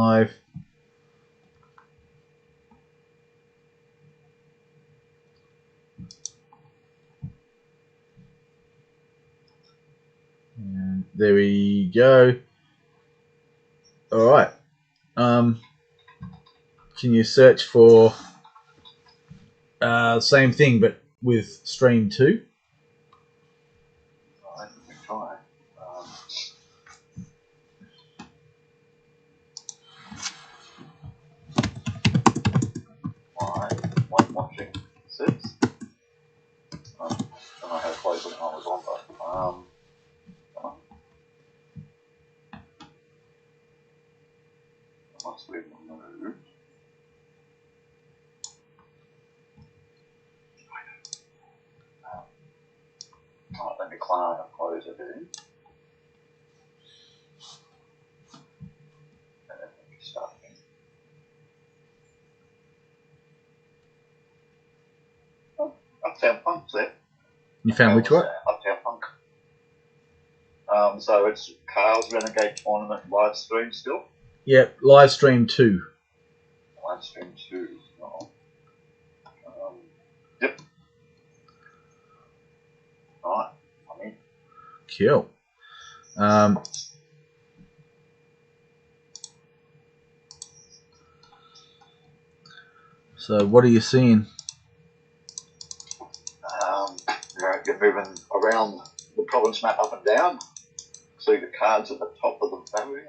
5. And there we go. All right. Can you search for same thing but with stream 2? Let me try. I'm watching 6. I don't know how close I was on, but once we've moved. Let me close everything. And then we start again. Oh, Uptown Punk's there. You found which one? Uptown Punk. So it's Karl's Renegade tournament live stream still? Yep, live stream 2. Live stream 2. Oh. Yep. Alright, I'm in. Cool. So what are you seeing? You're moving around the province map up and down. See the cards at the top of the battery.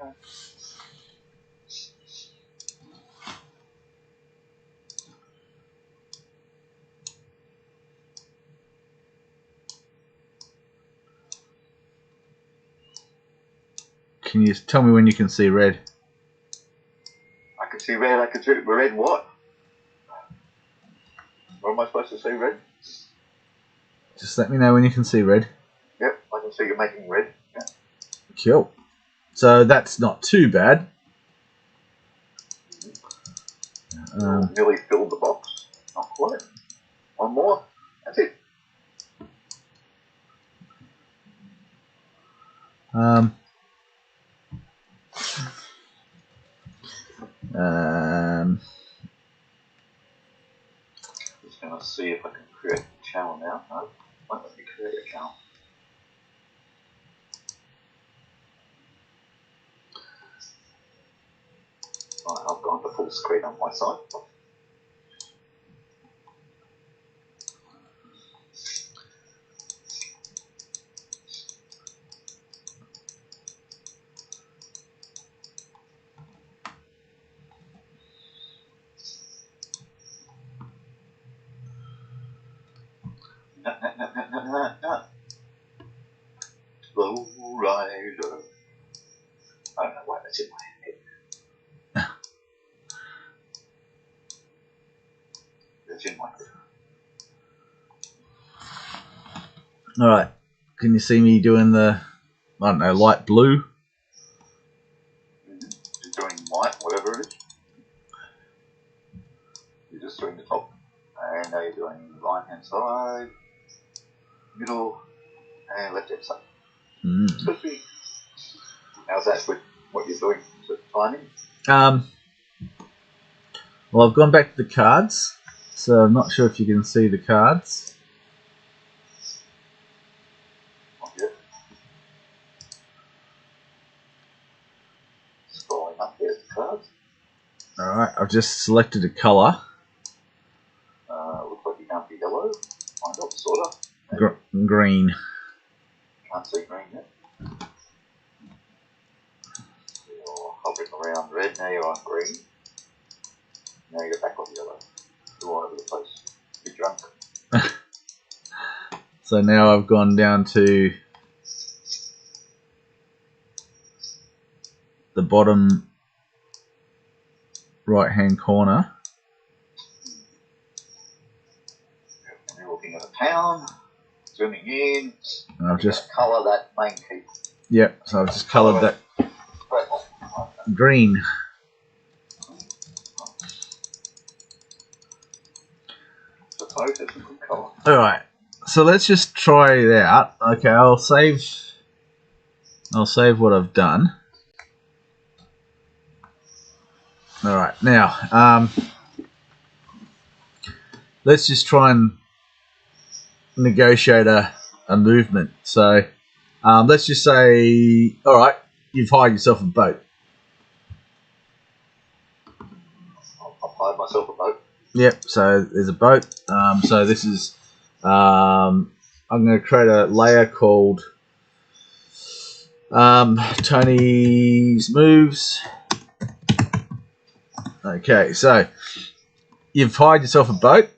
Can you tell me when you can see red? I can see red. I can see red. What? Where am I supposed to see red? Just let me know when you can see red. Yep, I can see you're making red. Yeah. Cool. So that's not too bad. Nearly filled the box. Not quite. One more. That's it. Just going to see if I can create a channel now. No, won't let me create a channel. Right, I've gone to full screen on my side. Slow rider. I don't know why that's in my head. That's in my head. Alright. Can you see me doing the, I don't know, light blue? You're doing light, whatever it is. You're just doing the top. And now you're doing right hand side, middle, and left hand side. Could be. How's that with what you're doing? Is it timing? Well, I've gone back to the cards, so I'm not sure if you can see the cards. Not yet. Scrolling up, there's the cards. Alright, I've just selected a colour. Looks like you can't see yellow. Kind of, sort of. Green. Can't see green yet. You're hovering around red, now you're on green. Now you're back on yellow. You're all over the place. You're drunk. So now I've gone down to the bottom right hand corner. And you're looking at a town. Zooming in. And I've just colour that main key. Yep, so I've just coloured that green. Alright, so let's just try it out. Okay, I'll save what I've done. All right, now let's just try and negotiate a movement. So let's just say, all right, you've hired yourself a boat. I've hired myself a boat. Yep, so there's a boat. So this is, I'm going to create a layer called Tony's Moves. Okay, so you've hired yourself a boat,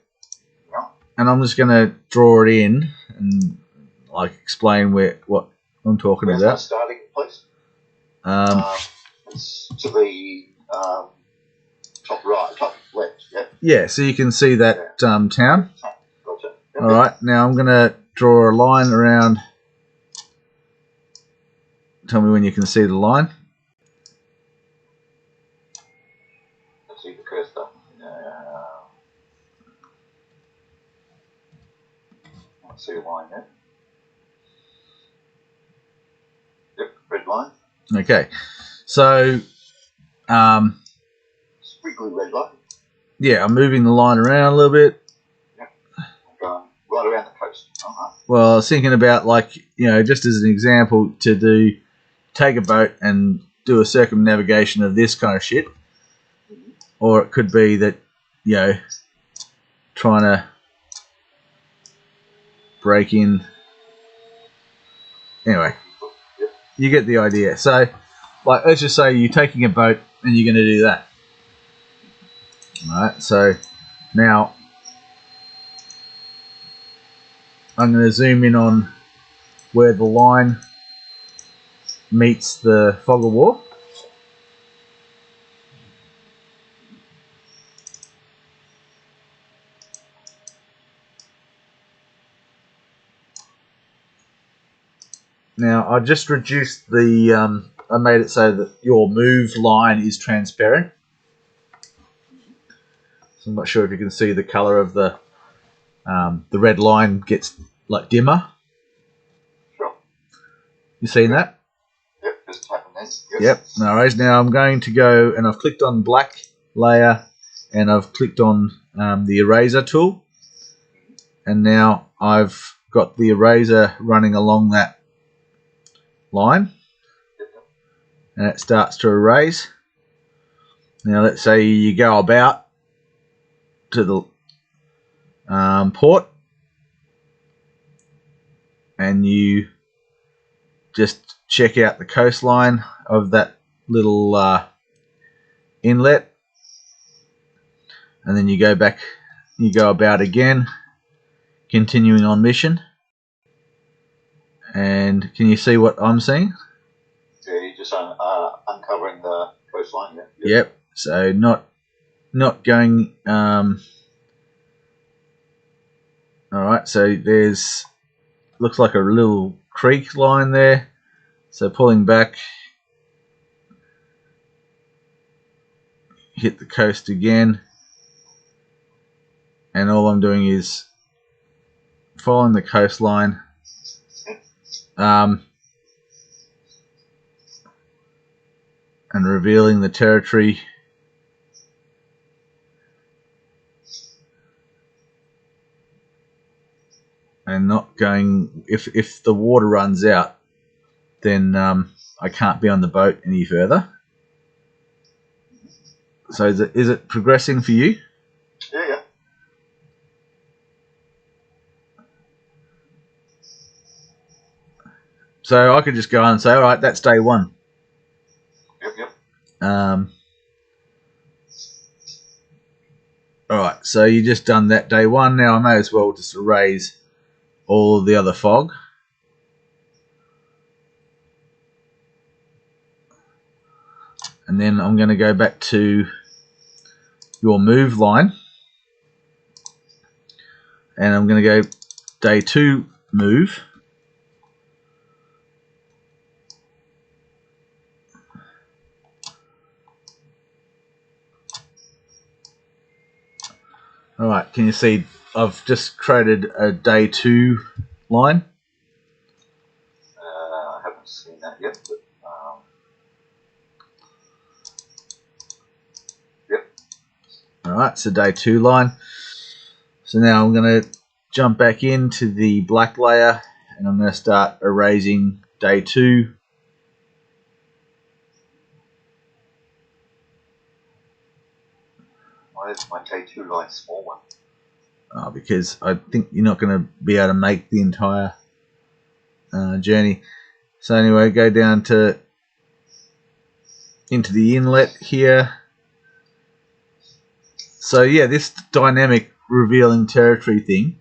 Yeah. and I'm just going to draw it in and like explain what I'm talking Where's about. my starting place? It's to the top right, top left. Yeah. Yeah, so you can see that town. Gotcha. All right, now I'm going to draw a line around. Tell me when you can see the line. Let's see the cursor. I see a line there. Yep, red line. Okay, so Squiggly red line. yeah, I'm moving the line around a little bit. Yep. I'm going right around the coast. Well, I was thinking about, like, you know, just as an example, to take a boat and do a circumnavigation of this kind of shit, or it could be that, you know, trying to break in. Anyway, you get the idea. So, like, let's just say you're taking a boat and you're going to do that. All right. So now I'm going to zoom in on where the line meets the fog of war. Now I just reduced the. I made it so that your move line is transparent. So I'm not sure if you can see the color of the red line gets like dimmer. Sure. You seen that? Yep, just tapping this. Yep. No worries. Now I'm going to go and I've clicked on black layer and I've clicked on the eraser tool, and now I've got the eraser running along that line, and it starts to erase. Now let's say you go about to the port and you just check out the coastline of that little inlet, and then you go back, you go about again, continuing on mission. And can you see what I'm seeing? Yeah, you're just uncovering the coastline. Yeah. Yep. So not going. All right. So there's looks like a little creek line there. So pulling back, hit the coast again, and all I'm doing is following the coastline. And revealing the territory. And not going, if the water runs out, then I can't be on the boat any further. So is it progressing for you? Yeah. So I could just go and say, all right, that's day one. Yep. All right, so you just done that day one. Now I may as well just erase all of the other fog. And then I'm going to go back to your move line. And I'm going to go day two move. All right, can you see I've just created a day two line? I haven't seen that yet, but Alright, so day 2 line. So now I'm going to jump back into the black layer and I'm going to start erasing day 2. Why is my day 2 line small one? Because I think you're not going to be able to make the entire journey. So anyway, go down to into the inlet here. So yeah, this dynamic revealing territory thing.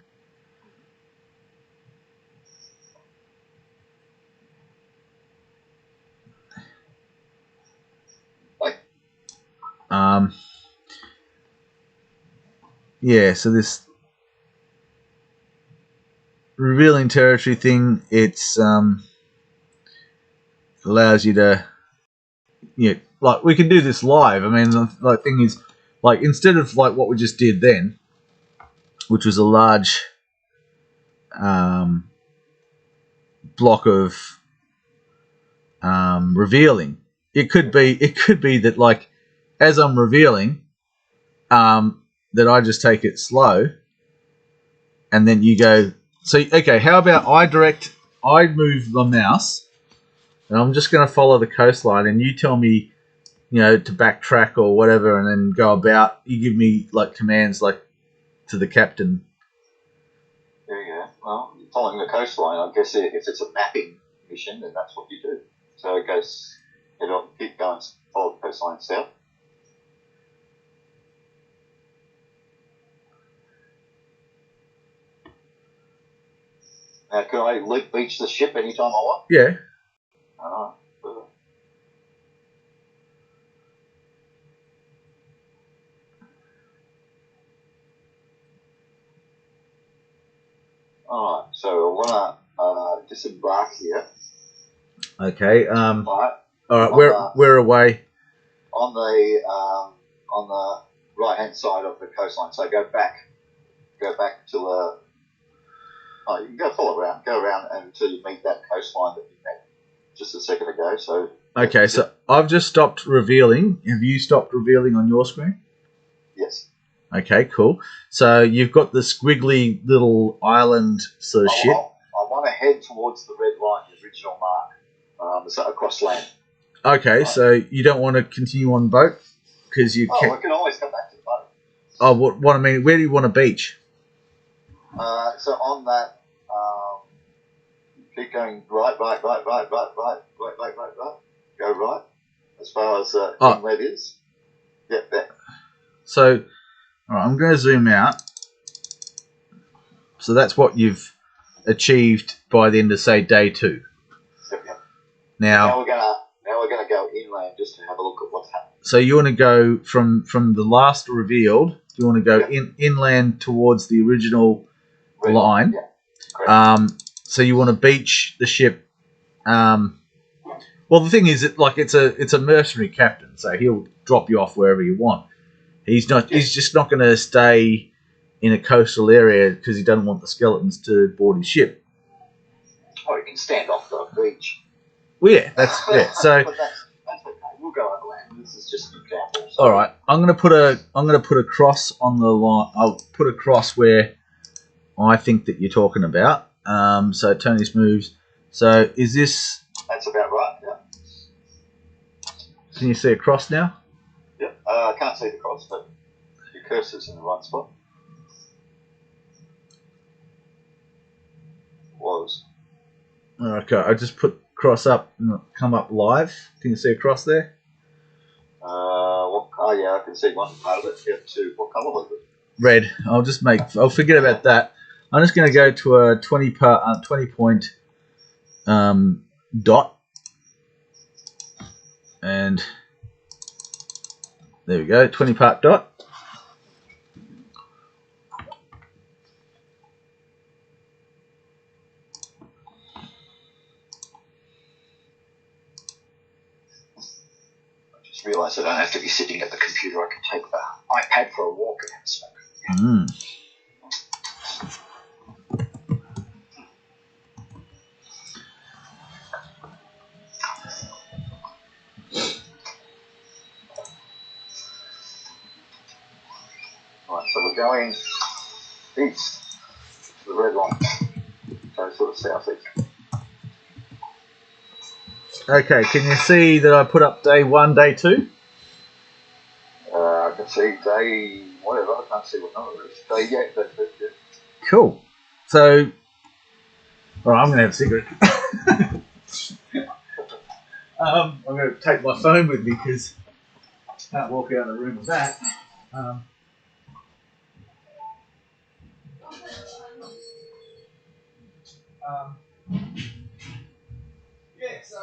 Yeah, so this revealing territory thing, it's allows you to, like we can do this live. I mean, the thing is, like instead of like what we just did then, which was a large block of revealing, it could be that like as I'm revealing, that I just take it slow, and then you go. So okay, how about I move the mouse, and I'm just going to follow the coastline, and you tell me, to backtrack or whatever, and then go about. You give me like commands like to the captain. There you go. Well, following the coastline, I guess if it's a mapping mission, then that's what you do. So it goes, it'll keep going, follow the coastline south. Now, can I leap beach the ship anytime I want? Yeah. Alright. Alright, so I want to disembark here. Okay. Right. All right. We're away. On the right hand side of the coastline. So go back to the. Oh, you can go around until you meet that coastline that you met just a second ago. So. Okay, so I've just stopped revealing. Have you stopped revealing on your screen? Yes. Okay, cool. So you've got the squiggly little island sort of shit. I want to head towards the red line, the original mark, so across land. Okay, right. So you don't want to continue on boat because you. I can always come back to the boat. Oh, what I mean, where do you want to beach? So on that, keep going right. Go right as far as inlet is. Yep, there. So, all right, I'm going to zoom out. So that's what you've achieved by the end of say day 2. Yep. Now we're gonna go inland just to have a look at what's happening. So you want to go from the last revealed. Do you want to go inland towards the original line? Yeah. Correct. So you want to beach the ship. Well, the thing is, it's a mercenary captain, so he'll drop you off wherever you want. He's just not going to stay in a coastal area because he doesn't want the skeletons to board his ship. Oh, you can stand off the beach. Well, yeah, that's yeah. So but that's okay. We'll go overland. This is just an example. So. All right, I'm gonna put a cross on the line. I'll put a cross where I think that you're talking about. So Tony's moves. So is this? That's about right. Yeah. Can you see a cross now? Yep. I can't see the cross, but your cursor's in the right spot. Was. Okay, I just put cross up and come up live. Can you see a cross there? Yeah, I can see one part of it. Yeah, two. What colour was it? Red. I'll forget about that. I'm just going to go to a 20 point dot, and there we go. 20 part dot. Realise I don't have to be sitting at the computer. I can take the iPad for a walk and have a smoke. Right, so we're going east, the red line, so sort of southeast. Okay, can you see that I put up day 1, day 2? I can see day whatever. I can't see what number it is. Day, yeah, that's it. Yeah. Cool. So, all right, I'm going to have a cigarette. I'm going to take my phone with me because I can't walk out of the room with that. Yeah, so.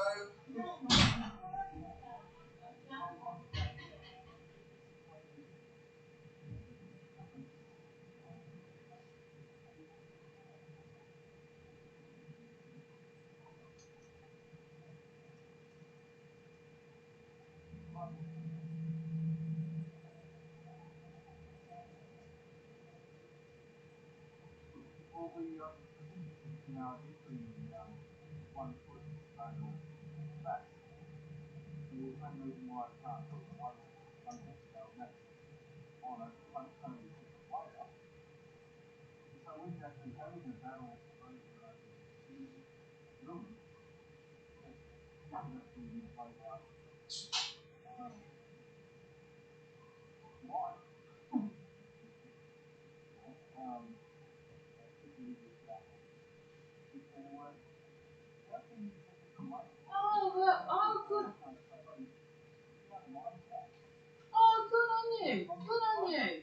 Oh, good. Oh, good on you. Good on you.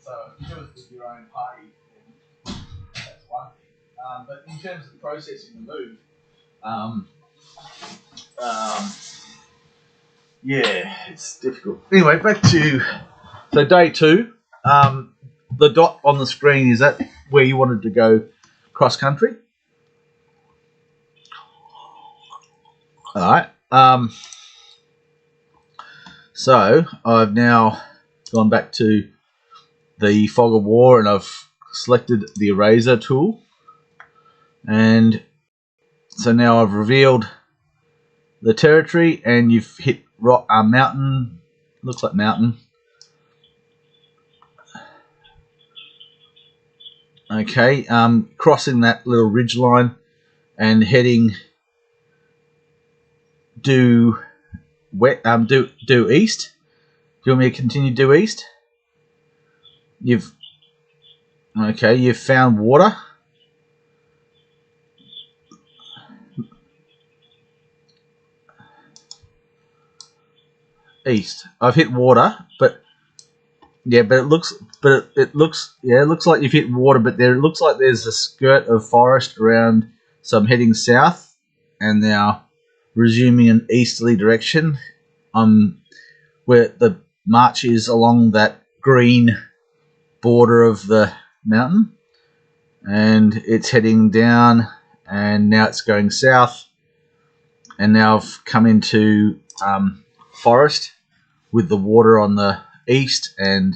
So if you do it with your own party, then that's one thing. But in terms of processing the move, um, um, yeah, it's difficult. Anyway, back to so day two. The dot on the screen, is that where you wanted to go cross country? All right. So I've now gone back to the fog of war and I've selected the eraser tool, and so now I've revealed the territory, and you've hit rock, mountain. Looks like mountain. Okay, crossing that little ridge line and heading due due east. Do you want me to continue due east? You've found water. East. I've hit water, but yeah, but it looks like you've hit water, but it looks like there's a skirt of forest around. So I'm heading south, and now resuming an easterly direction. Where the march is along that green border of the mountain, and it's heading down, and now it's going south, and now I've come into forest with the water on the east, and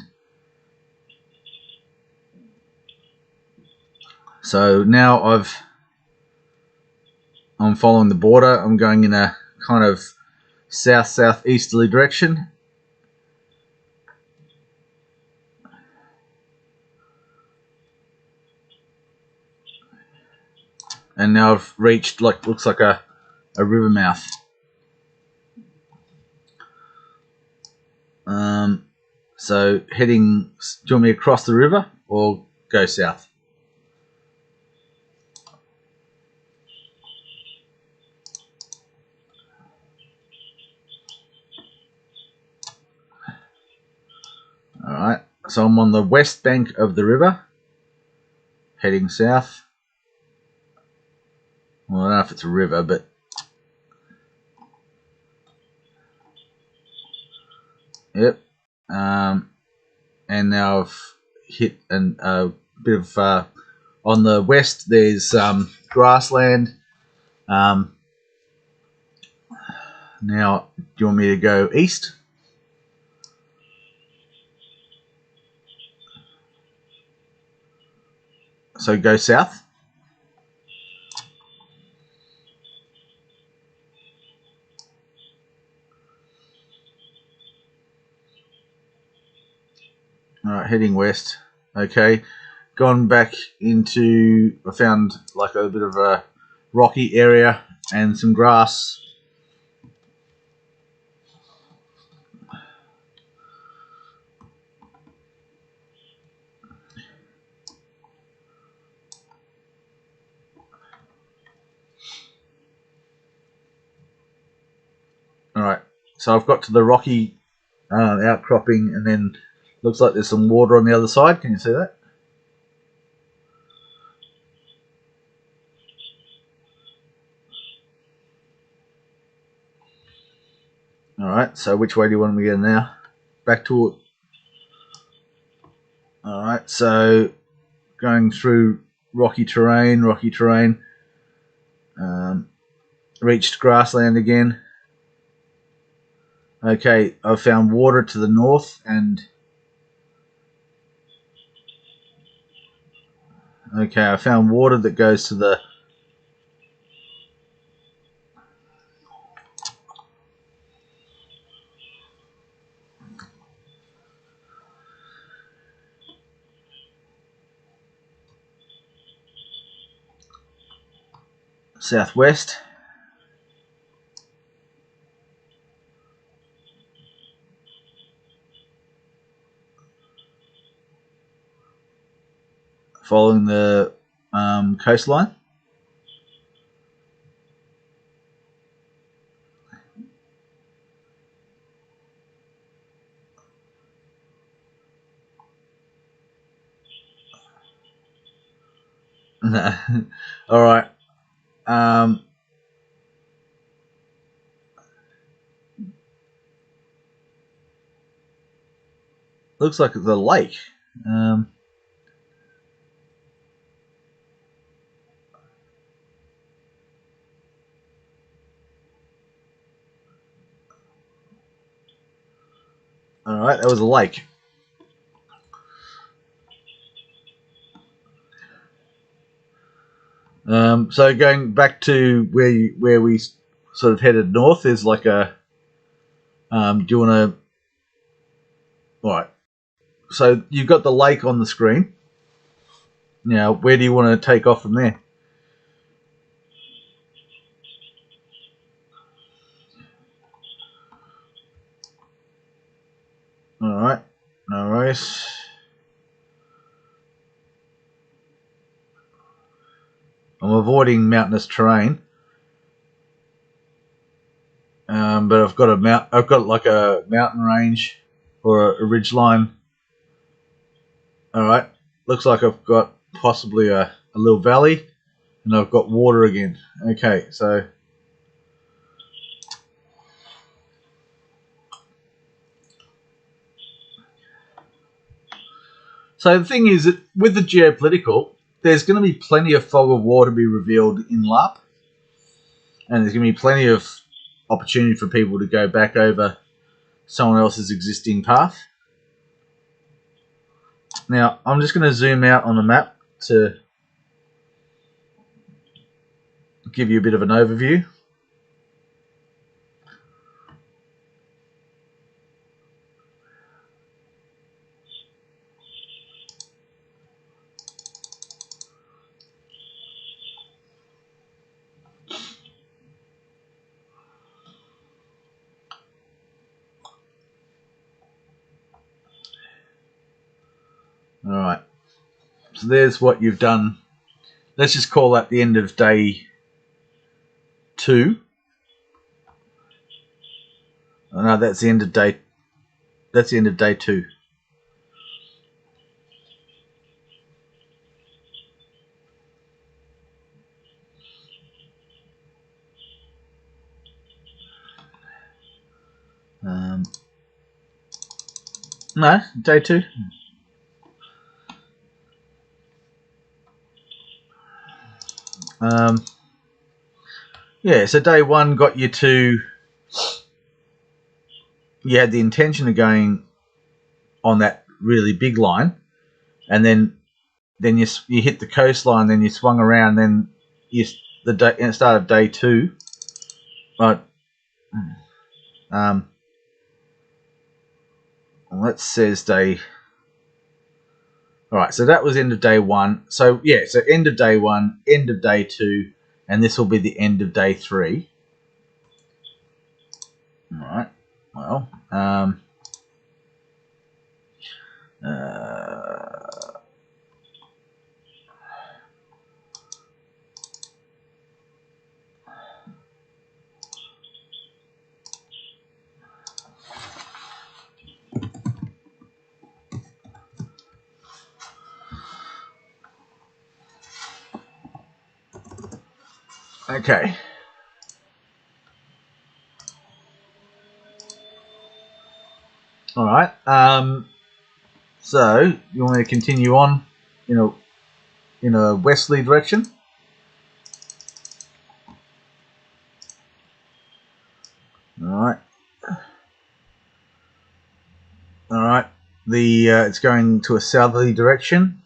so now I'm following the border. I'm going in a kind of southeasterly direction, and now I've reached looks like a river mouth. So heading. Do you want me to cross the river or go south? All right. So I'm on the west bank of the river, heading south. Well, I don't know if it's a river, but yep. and now I've hit a bit of on the west. There's grassland. Now, do you want me to go east? So go south. All right, heading west. Okay, gone back into. I found like a bit of a rocky area and some grass. All right, so I've got to the rocky outcropping, and then looks like there's some water on the other side. Can you see that? All right, so which way do you want me to go now? Back to it. All right, so going through rocky terrain, reached grassland again. Okay, I've found water to the north, and okay, I found water that goes to the southwest. Following the coastline. All right. Looks like it's a lake. Um, all right, that was a lake. So going back to where we sort of headed north is like a. Do you want to? All right. So you've got the lake on the screen. Now, where do you want to take off from there? All right. No worries. I'm avoiding mountainous terrain, but I've got like a mountain range or a ridge line. All right. Looks like I've got possibly a little valley, and I've got water again. Okay, so the thing is that with the geopolitical, there's going to be plenty of fog of war to be revealed in LARP, and there's going to be plenty of opportunity for people to go back over someone else's existing path. Now, I'm just going to zoom out on the map to give you a bit of an overview. All right. So there's what you've done. Let's just call that the end of day 2. Oh, no, that's the end of day. That's the end of day 2. Um, No, day 2. Yeah, so day 1 got you to. You had the intention of going on that really big line, and then you hit the coastline, then you swung around, then the start of day 2. Right. That says day. All right, so that was end of day 1. So yeah, so end of day 1, end of day 2, and this will be the end of day 3. All right. Well, okay. All right. So you want me to continue on in a westerly direction? All right. All right. It's going to a southerly direction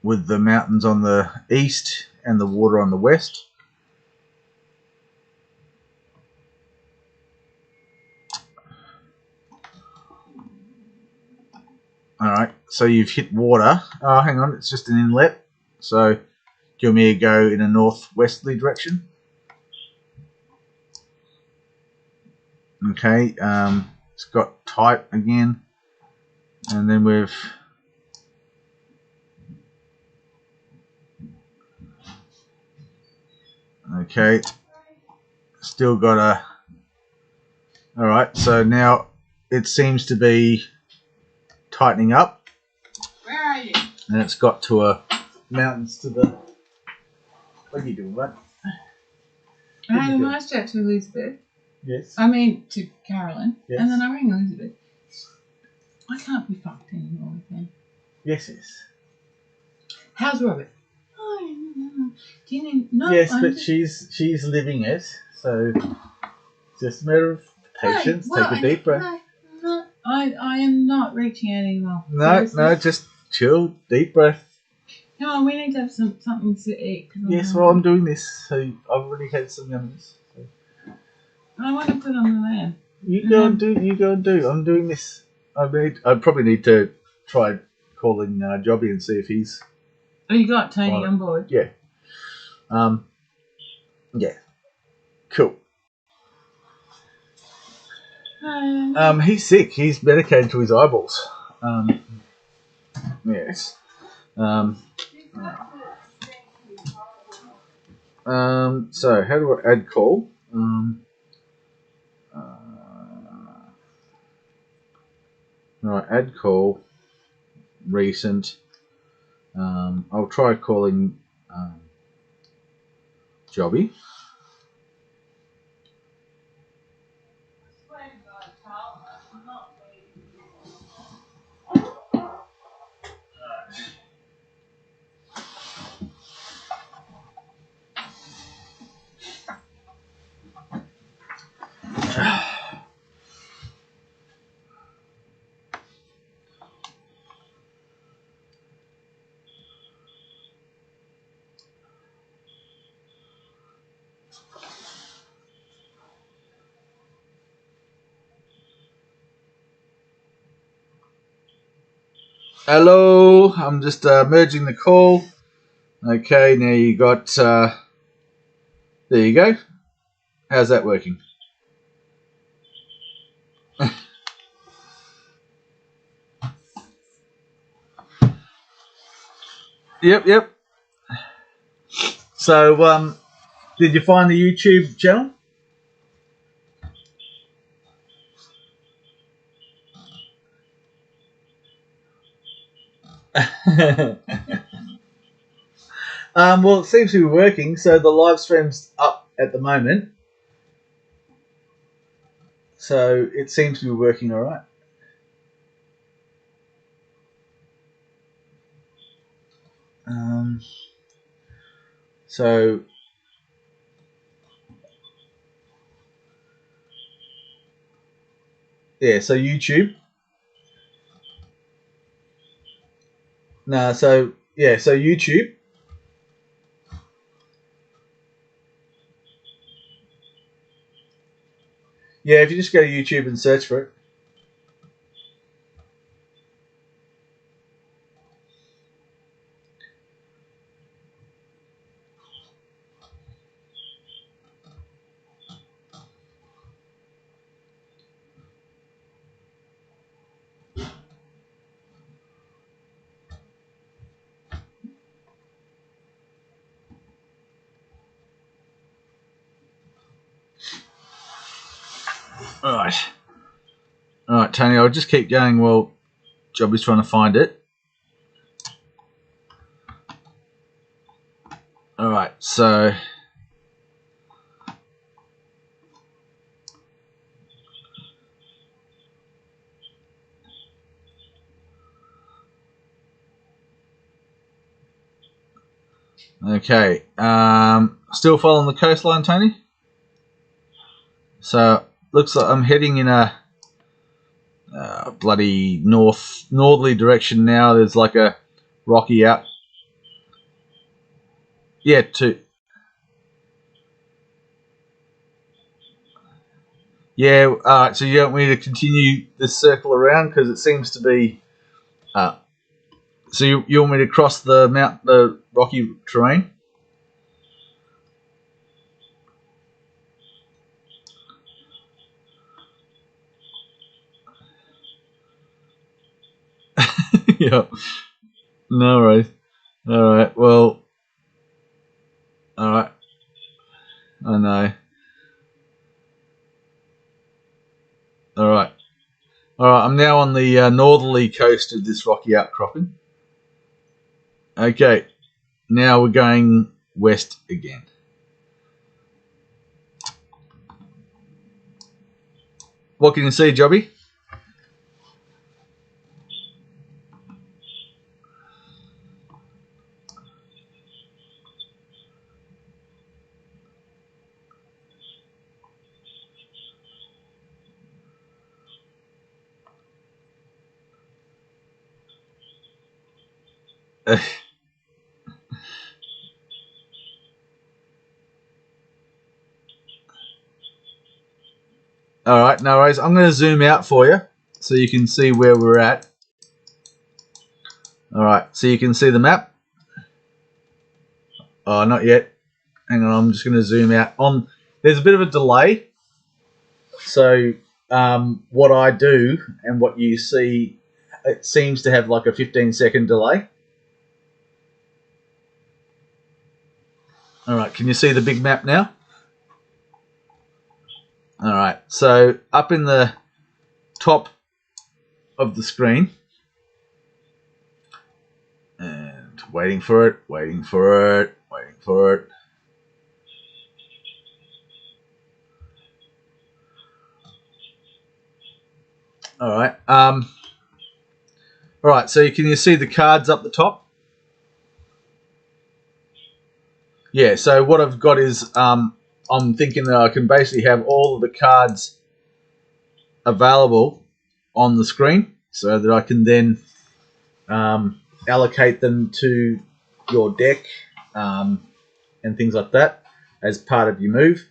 with the mountains on the east and the water on the west. All right. So you've hit water. Oh, hang on. It's just an inlet. So do you want me to go in a northwesterly direction? Okay. It's got tight again, and then we've. Okay. Still got a. All right. So now it seems to be tightening up. Where are you? And it's got to a mountains to the. What are you doing, bud? I had a nice chat to Elizabeth. Yes. I mean, to Carolyn. Yes. And then I rang Elizabeth. I can't be fucked anymore with them. Yes. How's Robert? Oh, no. Do you need... No, Yes, but she's living it, so just a matter of patience. Take a deep breath. No, I am not reaching out anymore. No, just chill, deep breath. Come on, we need to have something to eat. Yes, well, I'm doing this, so I've already had some yummies. So. I want to put on the land. You go and do. I'm doing this. I probably need to try calling Jobby and see if he's. Oh, you got Tony on board? Yeah. Yeah. Cool. He's sick. He's medicated to his eyeballs. Yes. So how do I add call? Right, add call. Recent. I'll try calling Jobby. Hello, I'm just merging the call. Okay, now you got. There you go. How's that working? Yep. So, did you find the YouTube channel? Well, it seems to be working. So the live stream's up at the moment. So it seems to be working all right. So yeah, so YouTube. No, so yeah, so YouTube. Yeah, if you just go to YouTube and search for it. All right. All right, Tony, I'll just keep going while Jobby's trying to find it. All right, so okay, still following the coastline, Tony. So looks like I'm heading in a bloody northerly direction now. There's like a rocky out. Yeah, to yeah. All right, so you want me to continue this circle around because it seems to be. So you want me to cross the rocky terrain? Yeah. No worries. All right. Well. All right. I know. All right. All right. I'm now on the northerly coast of this rocky outcropping. Okay. Now we're going west again. What can you see, Jobby? All right, no worries. I'm going to zoom out for you so you can see where we're at. All right, so you can see the map. Oh, not yet. Hang on, I'm just going to zoom out. There's a bit of a delay. So what I do and what you see, it seems to have like a 15-second delay. All right, can you see the big map now? All right, so up in the top of the screen, and waiting for it, waiting for it, waiting for it. All right. All right. So can you see the cards up the top? Yeah. So what I've got is I'm thinking that I can basically have all of the cards available on the screen, so that I can then allocate them to your deck and things like that as part of your move.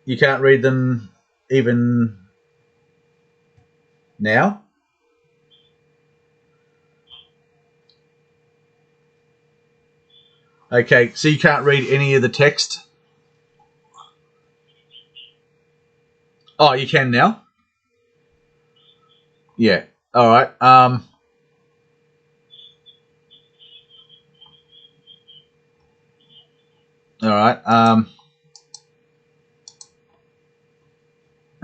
You can't read them even now. Okay, so you can't read any of the text. Oh, you can now. Yeah. All right. All right. All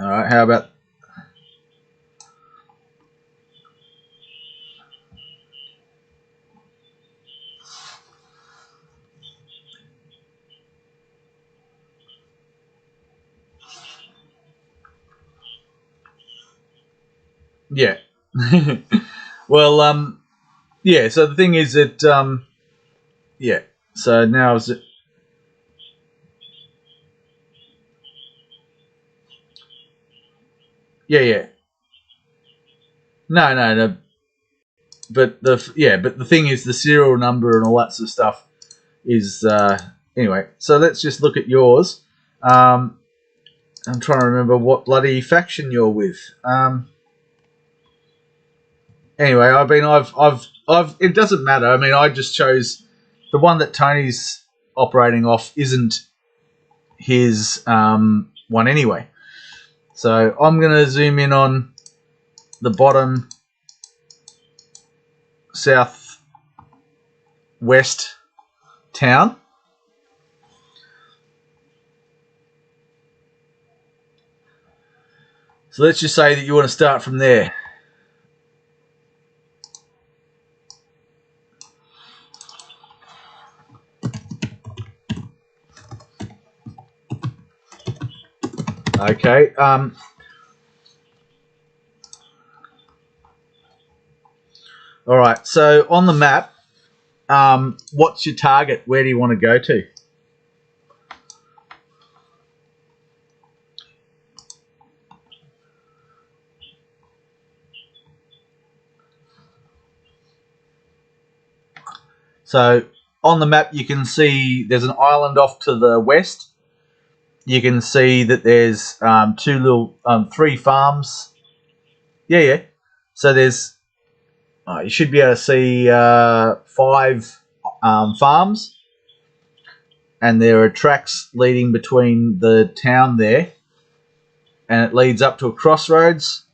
right. How about? Yeah. Well, yeah. So the thing is that, yeah. So now is it? Yeah, yeah. No, no, no. But the thing is, the serial number and all that sort of stuff is anyway. So let's just look at yours. Um, I'm trying to remember what bloody faction you're with. Anyway, I've. It doesn't matter. I mean, I just chose the one that Tony's operating off. Isn't his one anyway. So I'm going to zoom in on the bottom southwest town. So let's just say that you want to start from there. Okay. All right. So on the map, what's your target? Where do you want to go to? So on the map, you can see there's an island off to the west. You can see that there's three farms. Yeah, yeah. So there's you should be able to see five farms, and there are tracks leading between the town there, and it leads up to a crossroads,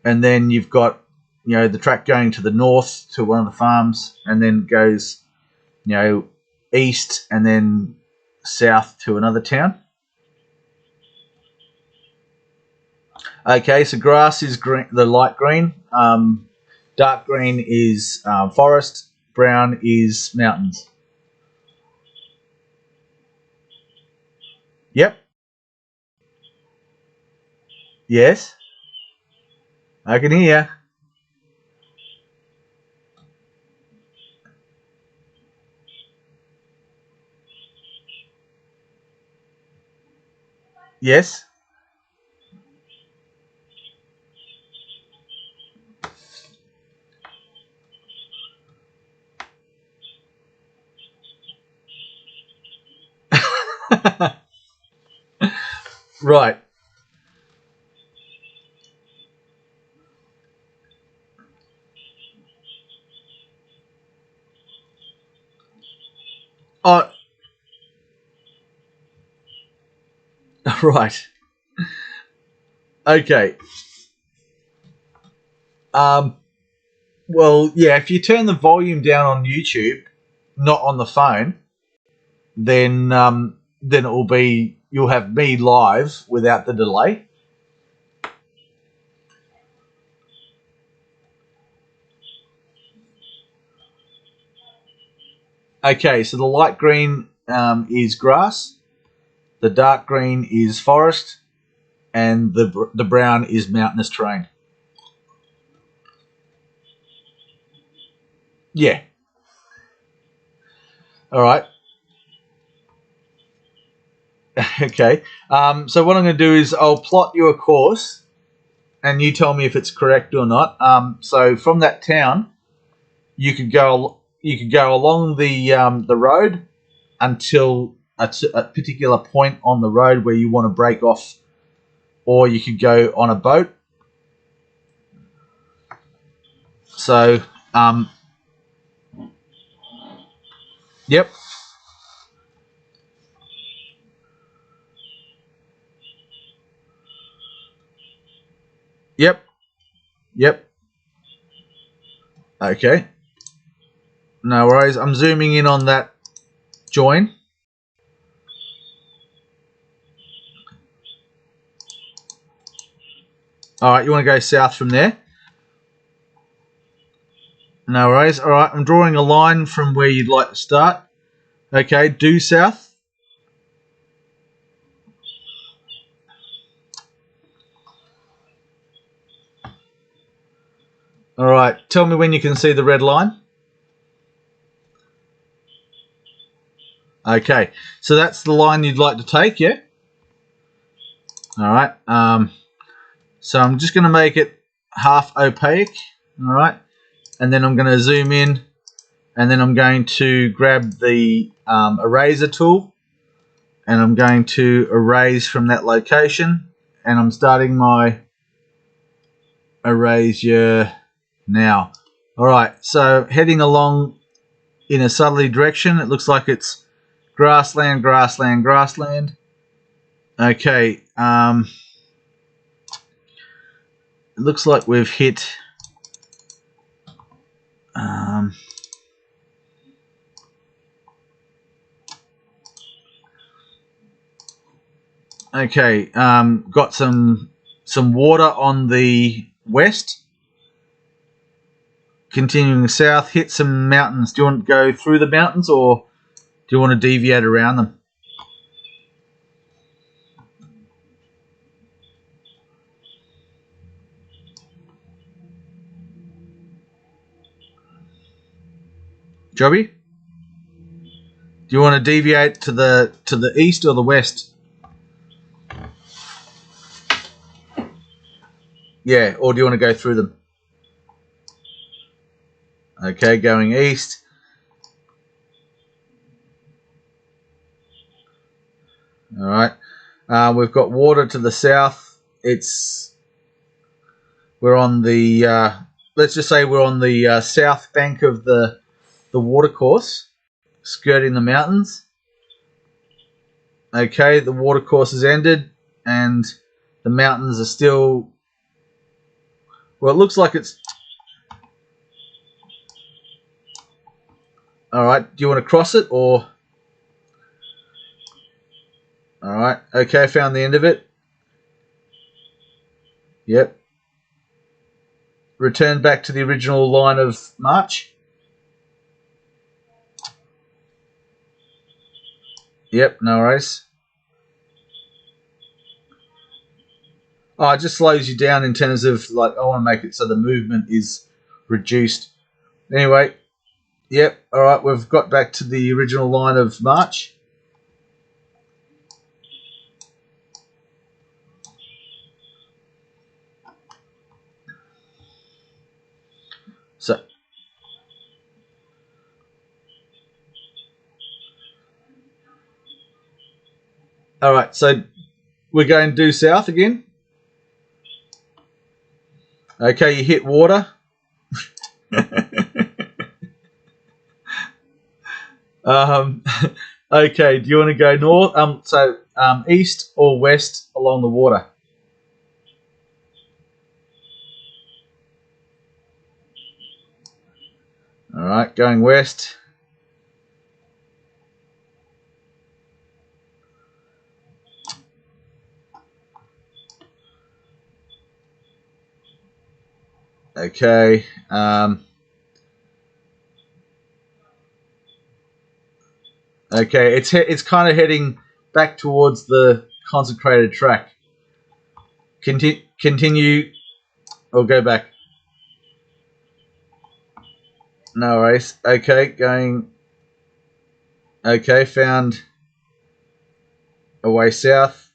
and then you've got the track going to the north to one of the farms, and then goes east and then south to another town. Okay, so grass is green, the light green. Dark green is forest. Brown is mountains. Yep. Yes. I can hear. Yes. Right. Oh, right. Okay. Um, well, yeah, if you turn the volume down on YouTube, not on the phone, then it will be you'll have me live without the delay. Okay, so the light green is grass, the dark green is forest, and the brown is mountainous terrain. Yeah. All right. Okay. So what I'm going to do is I'll plot you a course, and you tell me if it's correct or not. So from that town, you could go along the road until a particular point on the road where you want to break off, or you could go on a boat. So, yep, yep, yep. Okay, no worries. I'm zooming in on that join. All right, you want to go south from there? No worries. All right, I'm drawing a line from where you'd like to start. Okay, due south. All right, tell me when you can see the red line. Okay, so that's the line you'd like to take, yeah? All right, so I'm just going to make it half opaque, all right? And then I'm going to zoom in, and then I'm going to grab the eraser tool, and I'm going to erase from that location, and I'm starting my erasure now. All right, so heading along in a southerly direction, it looks like it's grassland, grassland, grassland. Okay, it looks like we've hit okay, got some water on the west. Continuing south, hit some mountains. Do you want to go through the mountains, or do you want to deviate around them? Jobby? Do you want to deviate to the east or the west? Yeah, or do you want to go through them? Okay, going east. All right. We've got water to the south. We're on the let's just say we're on the south bank of the watercourse, skirting the mountains. Okay, the watercourse has ended, and the mountains are still. Well, it looks like it's. All right. Do you want to cross it, or? All right. Okay, found the end of it. Yep. Return back to the original line of march. Yep, no worries. Oh, it just slows you down in terms of, like, I want to make it so the movement is reduced. Anyway, yep, all right, we've got back to the original line of march. So, all right, so we're going due south again. Okay, you hit water. Okay, do you want to go north? East or west along the water? All right, going west. Okay. Okay, it's kind of heading back towards the consecrated track. Continue or go back. No worries. Okay, going. Okay, found a way south.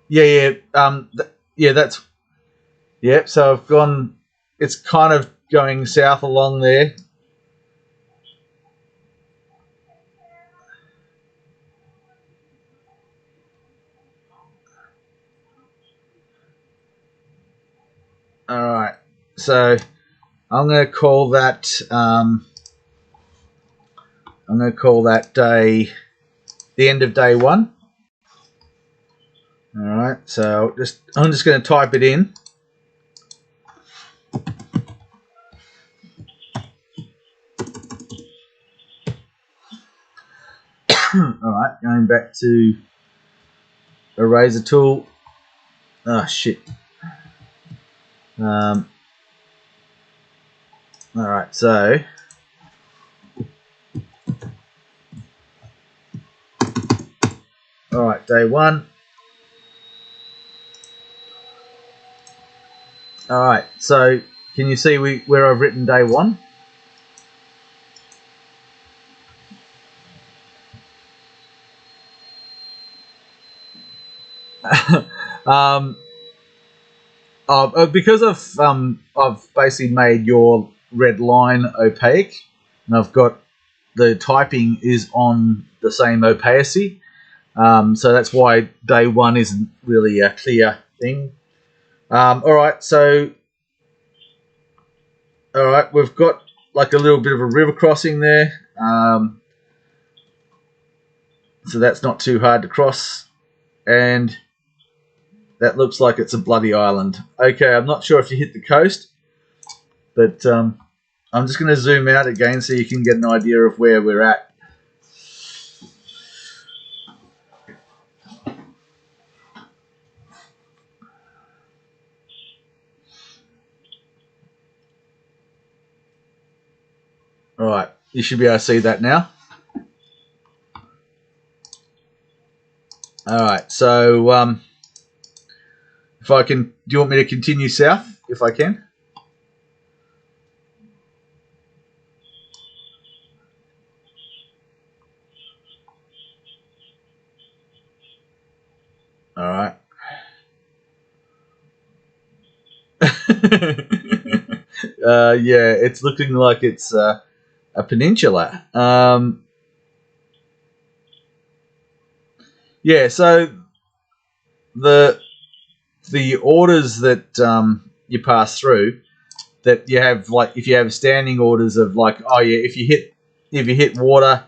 Yeah. Yeah, that's. Yep. So I've gone. It's kind of going south along there. All right. So I'm going to call that. I'm going to call that day the end of day 1. All right. So I'm just going to type it in. All right. Going back to eraser tool. Oh shit. All right. So. Alright, day 1. Alright, so can you see where I've written day 1? Because I've basically made your red line opaque, and I've got the typing is on the same opacity, so that's why day 1 isn't really a clear thing. Alright, so we've got like a little bit of a river crossing there, so that's not too hard to cross, and that looks like it's a bloody island. Okay, I'm not sure if you hit the coast, but I'm just going to zoom out again so you can get an idea of where we're at. Alright, you should be able to see that now. Alright, so if I can, do you want me to continue south if I can? Alright. Yeah, it's looking like it's a peninsula. Yeah, so the orders that you pass through, that you have, like if you have standing orders of like, oh yeah, if you hit water,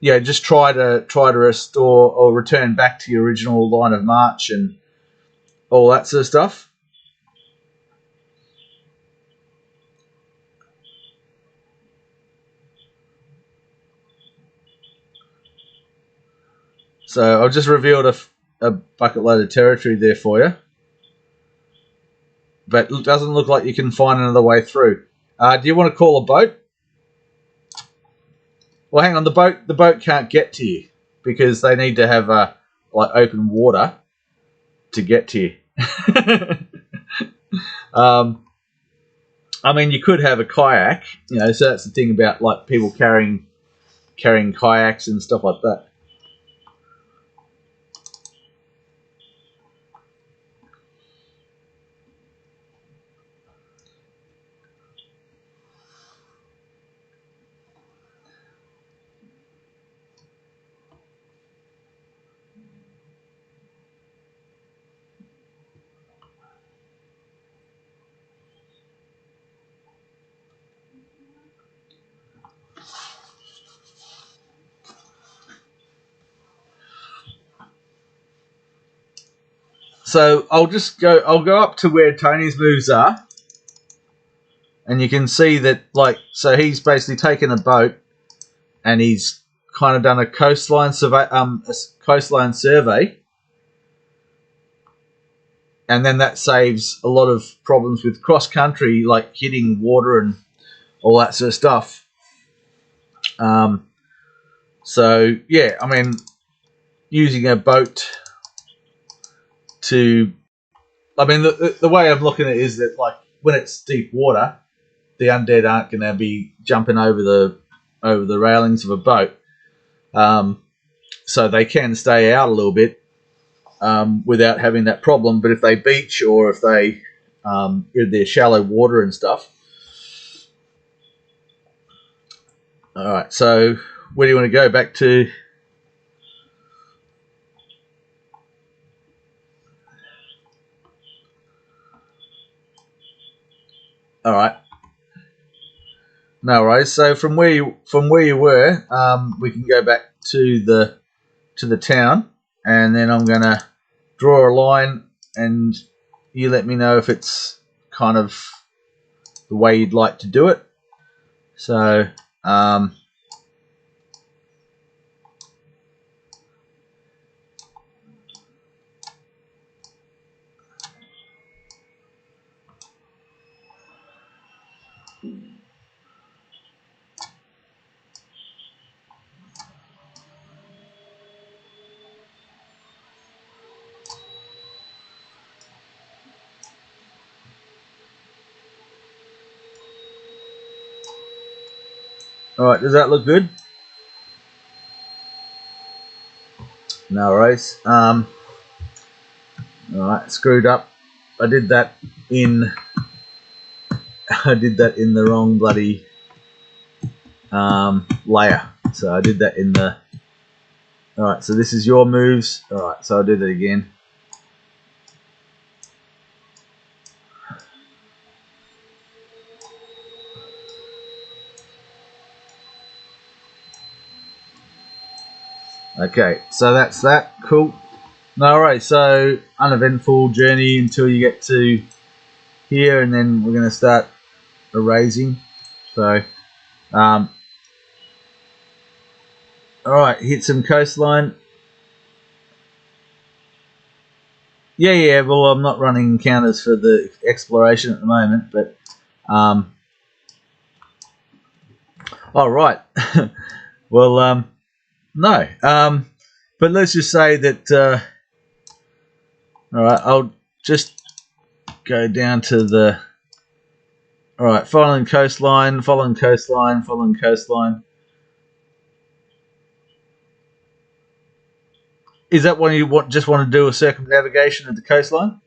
just try to restore or return back to your original line of march and all that sort of stuff. So I've just revealed a bucket load of territory there for you, but it doesn't look like you can find another way through. Do you want to call a boat? Well, hang on. The boat can't get to you because they need to have open water to get to you. I mean, you could have a kayak, so that's the thing about like people carrying kayaks and stuff like that. So I'll go up to where Tony's moves are, and you can see that, so he's basically taken a boat and he's kind of done a coastline survey, and then that saves a lot of problems with cross country, like hitting water and all that sort of stuff. So yeah, I mean, using a boat to, I mean, the way I'm looking at it is that, like, when it's deep water, the undead aren't going to be jumping over the railings of a boat, so they can stay out a little bit without having that problem. But if they beach, or if they're shallow water and stuff. All right, so where do you want to go? Back to? All right. No worries. So from where you were, we can go back to the town, and then I'm gonna draw a line, and you let me know if it's kind of the way you'd like to do it. So Alright, does that look good? No worries. Alright, screwed up. I did that in the wrong bloody layer. So I did that in the... Alright, so this is your moves. Alright, so I'll do that again. Okay, so that's that. Cool. Alright, so uneventful journey until you get to here, and then we're going to start erasing. So, alright, hit some coastline. Yeah, well, I'm not running encounters for the exploration at the moment, but, alright. Well, no. But let's just say that, alright, I'll just go down to the, alright, following coastline, following coastline, following coastline. Is that when you just want to do a circumnavigation of the coastline?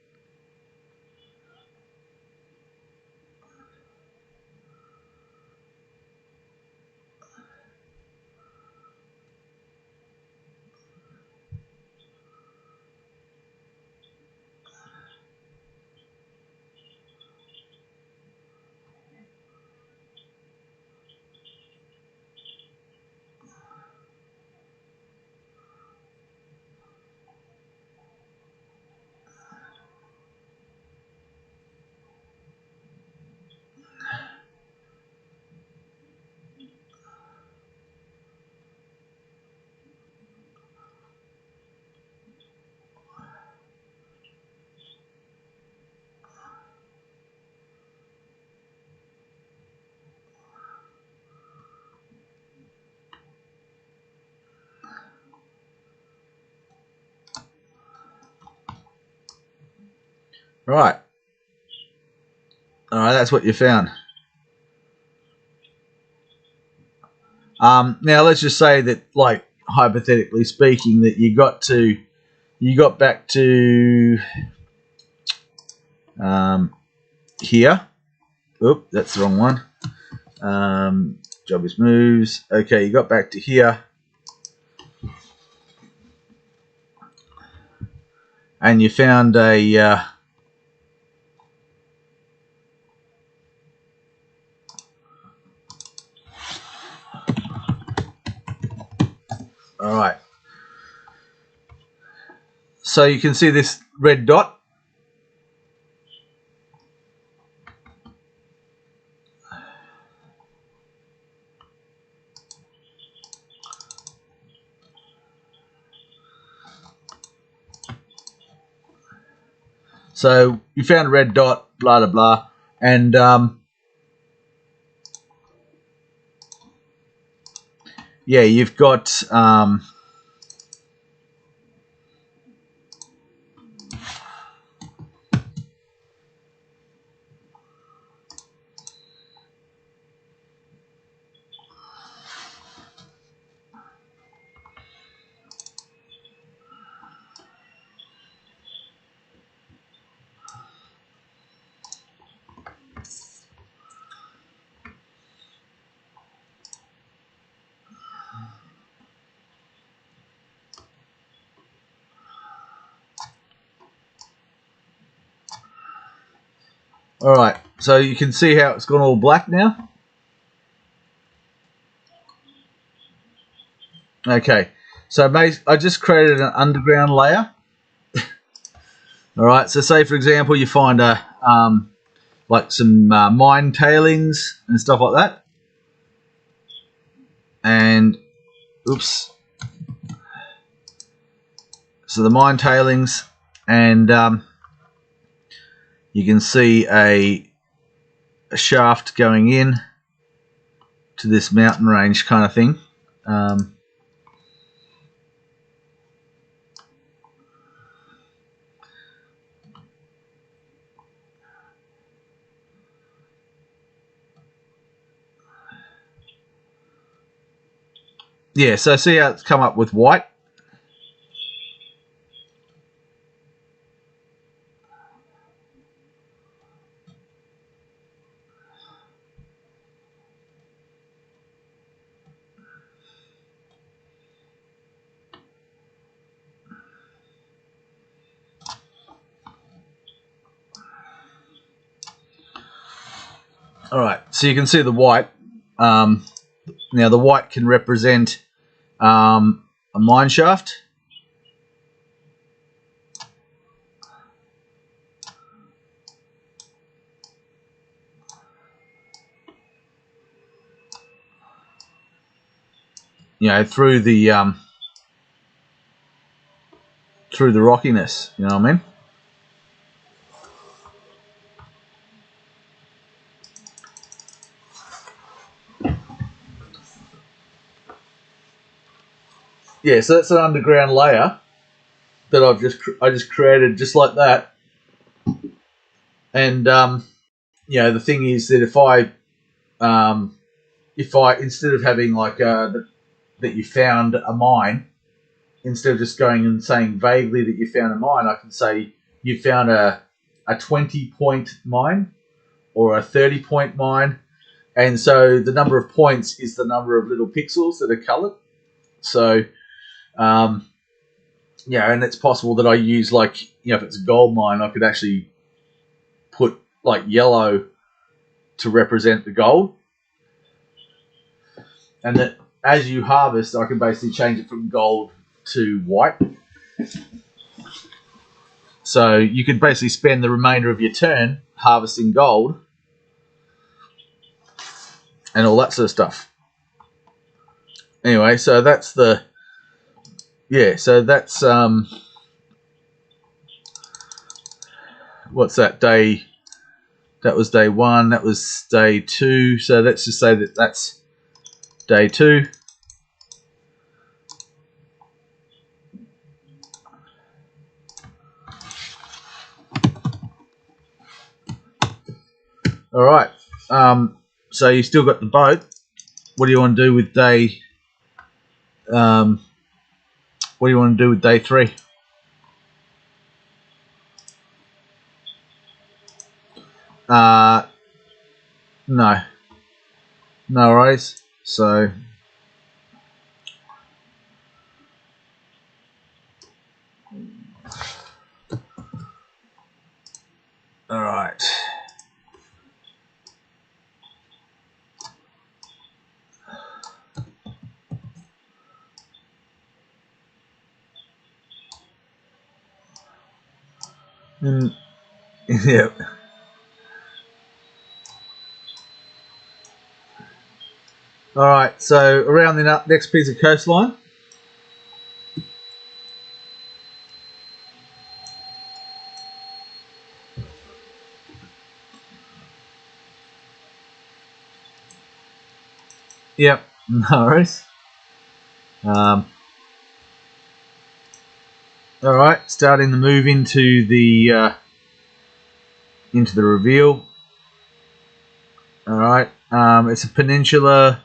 Right. Alright, that's what you found. Now let's just say that, like, hypothetically speaking, that you got back to here. Oop, that's the wrong one. Job is moves. Okay, you got back to here, and you found a all right. So you can see this red dot. So you found a red dot, blah blah blah, and yeah, you've got all right. So you can see how it's gone all black now. Okay, so I just created an underground layer. All right, so say for example you find a like some mine tailings and stuff like that, and oops, so the mine tailings, and you can see a shaft going in to this mountain range kind of thing. Yeah, so see how it's come up with white? All right, so you can see the white. Now the white can represent a mine shaft. You know, through the rockiness. You know what I mean? Yeah, so that's an underground layer that I just created just like that. And you know, the thing is that if I instead of having like that you found a mine, instead of just going and saying vaguely that you found a mine, I can say you found a 20-point mine or a 30-point mine. And so the number of points is the number of little pixels that are coloured. So, yeah, and it's possible that I use, like, you know, if it's a gold mine, I could actually put like yellow to represent the gold. And that as you harvest, I can basically change it from gold to white. So you could basically spend the remainder of your turn harvesting gold and all that sort of stuff. Anyway, so that's the, yeah, so that's what's that, day, that was day 1, that was day 2, so let's just say that that's day 2. All right, so you still got the boat. What do you want to do with day what do you want to do with day 3? No worries. So all right. Yeah. All right. So around the next piece of coastline. Yep. No worries. All right. Starting the move into the reveal. All right. It's a peninsula.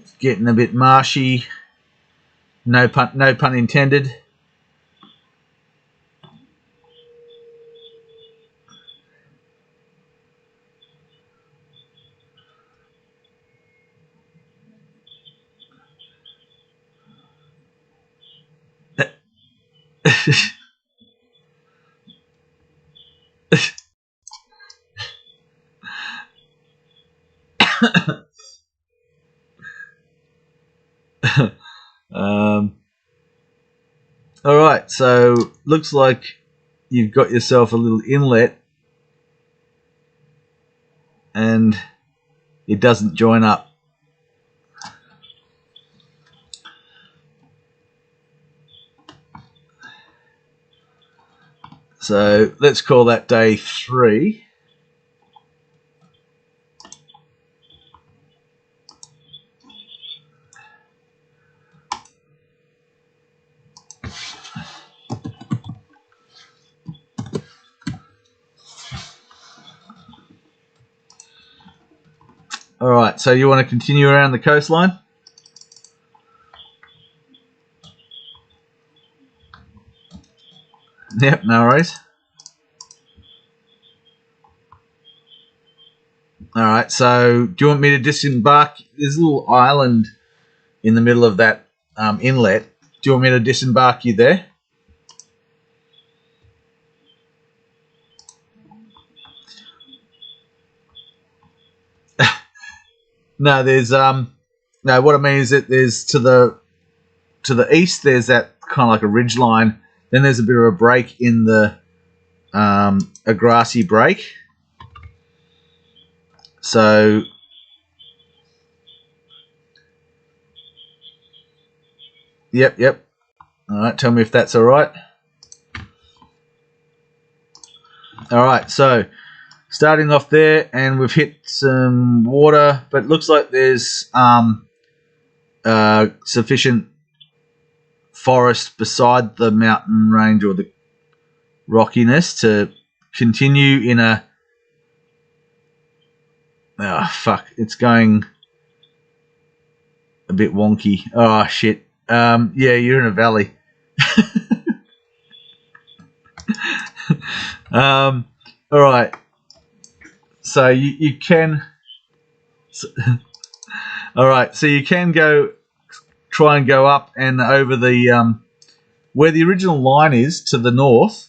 It's getting a bit marshy. No pun intended. All right. So looks like you've got yourself a little inlet, and it doesn't join up. So let's call that day 3. All right, so you want to continue around the coastline? Yep, no worries. All right, so do you want me to disembark? There's a little island in the middle of that inlet. Do you want me to disembark you there? No, there's no. What I mean is that there's to the east. There's that kind of like a ridge line. Then there's a bit of a break in the a grassy break. So yep. All right, tell me if that's all right. All right, so starting off there, and we've hit some water, but it looks like there's sufficient forest beside the mountain range or the rockiness to continue in a... Oh, fuck. It's going a bit wonky. Oh, shit. Yeah, you're in a valley. All right. So you can... All right. So you can try and go up and over the... where the original line is to the north.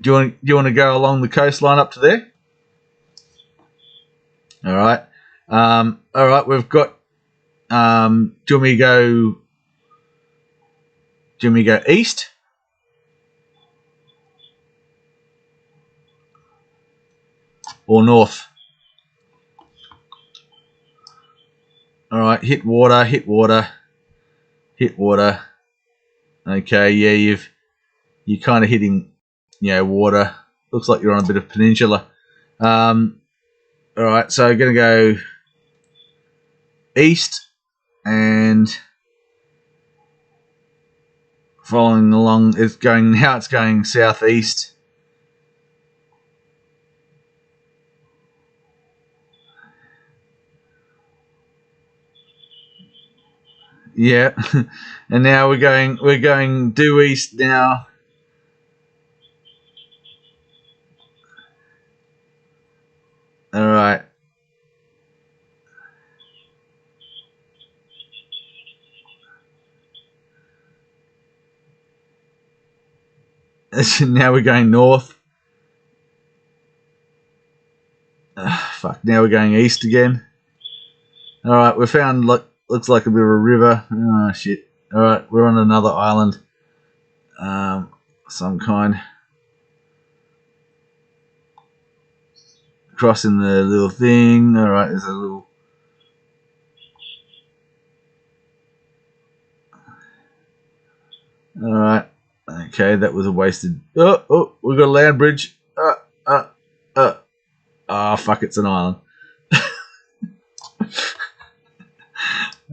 Do you want to go along the coastline up to there? All right. All right. We've got... do you want me to go east? Or north? All right. Hit water. Okay. Yeah, you're kind of hitting, water. Looks like you're on a bit of peninsula. All right. So I'm gonna go east and following along. It's going southeast. Yeah, and now we're going due east now. All right. Now we're going north. Fuck. Now we're going east again. All right. We found looks like a bit of a river. Oh shit. All right. We're on another island. Some kind. Crossing the little thing. All right. There's a little. All right. Okay. That was a wasted. Oh. We got a land bridge. Oh fuck. It's an island.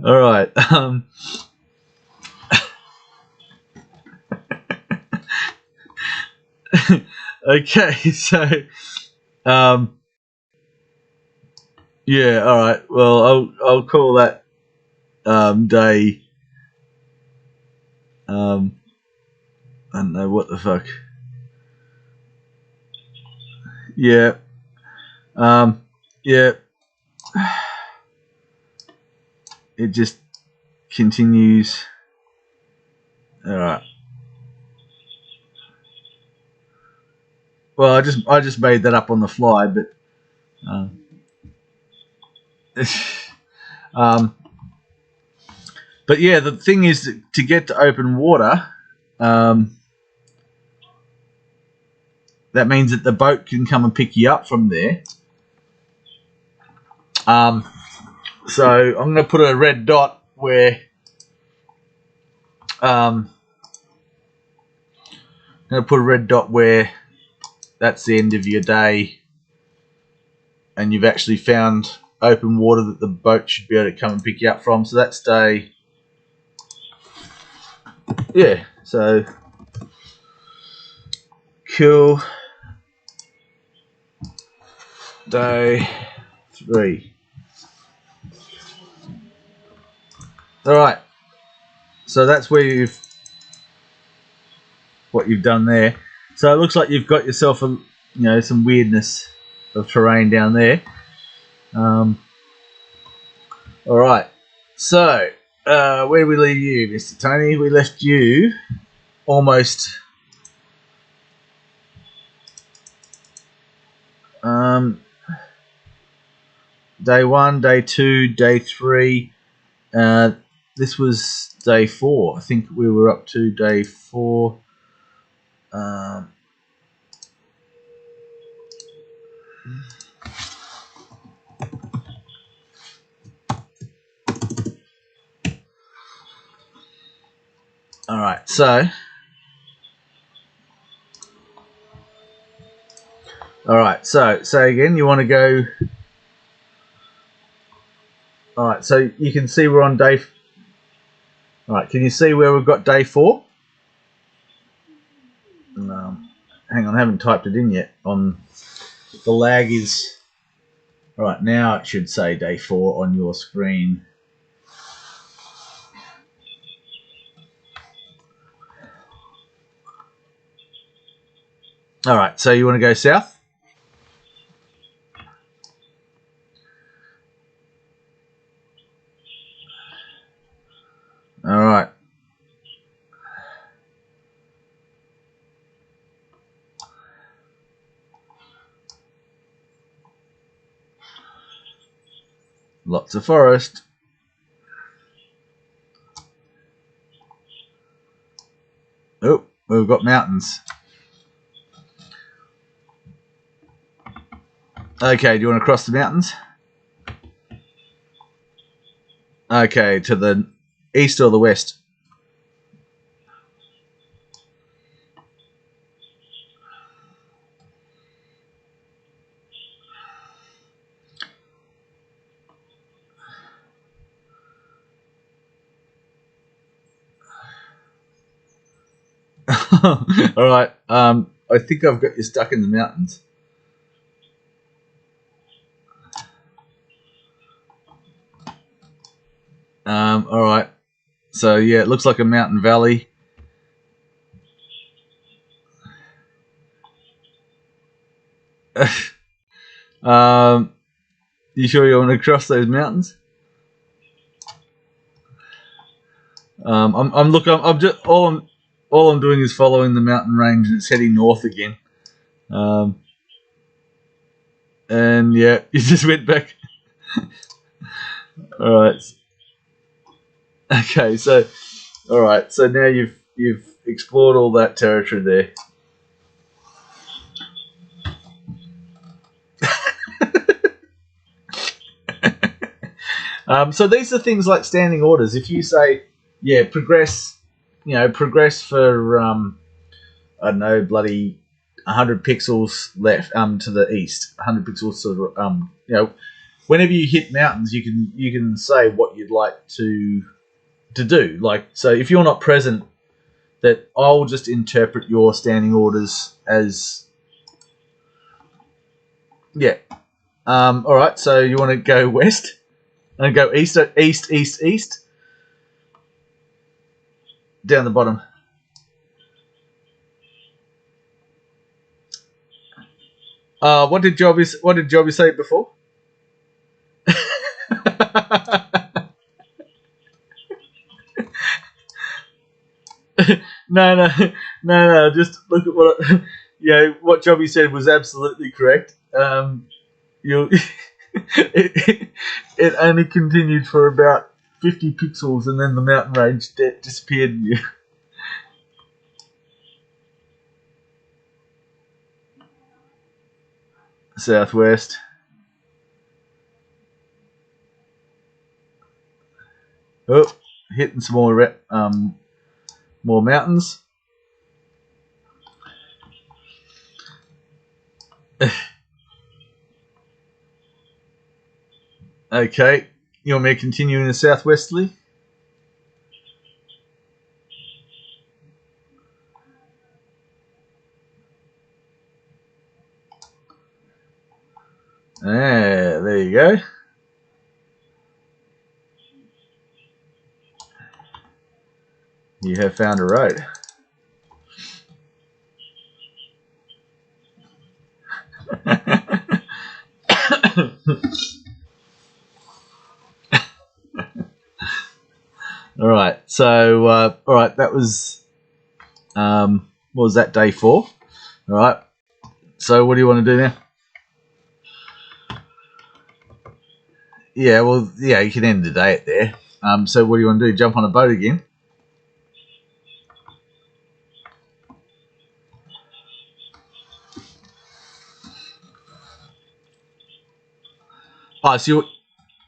All right. Okay, so yeah, all right. Well, I'll call that day. I don't know what the fuck. Yeah. Yeah. It just continues. All right. Well, I just made that up on the fly, but but yeah, the thing is that to get to open water, that means that the boat can come and pick you up from there. So I'm going to put a red dot where that's the end of your day, and you've actually found open water that the boat should be able to come and pick you up from. So that's day. Yeah. So cool. Day 3. All right. So that's where what you've done there. So it looks like you've got yourself some weirdness of terrain down there. All right. So where did we leave you, Mr. Tony? We left you almost. Day 1, day 2, day 3. This was day 4. I think we were up to day 4. All right, so say again. You want to go? All right, so you can see we're on day. All right, can you see where we've got day 4? Hang on, I haven't typed it in yet. The lag is. All right, now it should say day 4 on your screen. All right, so you want to go south? All right. Lots of forest. Oh, we've got mountains. Okay, do you want to cross the mountains? Okay, to the east or the west? All right. I think I've got you stuck in the mountains. All right. So yeah, it looks like a mountain valley. You sure you want to cross those mountains? I'm just all I'm doing is following the mountain range, and it's heading north again. And yeah, you just went back. All right. Okay, so all right, so now you've explored all that territory there. So these are things like standing orders. If you say, yeah, progress for I don't know, bloody 100 pixels left to the east, 100 pixels to whenever you hit mountains, you can say what you'd like to do. Like, so if you're not present, that I'll just interpret your standing orders as yeah. All right, so you want to go west and go east, down the bottom. What did Jobby say before? No. Just look at what Jobby said was absolutely correct. You, it only continued for about 50 pixels, and then the mountain range disappeared. In you. Southwest. Oh, hitting some more mountains. Okay, you want me to continue in the southwesterly? There you go. You have found a road. All right. So, all right, that was what was that, day 4? All right. So, what do you want to do now? Yeah. Well, yeah, you can end the day at there. So, what do you want to do? Jump on a boat again? Oh, so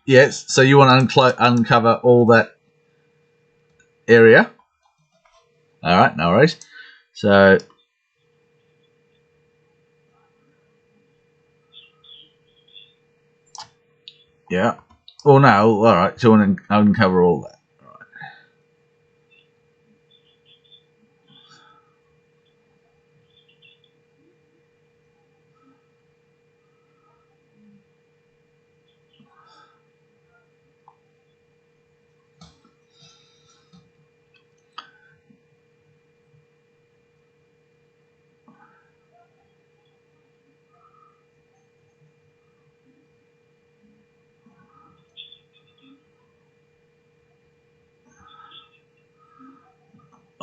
yes. So you want to uncover all that area? All right. No worries. So. Yeah. Well, no. All right. So you want to uncover all that.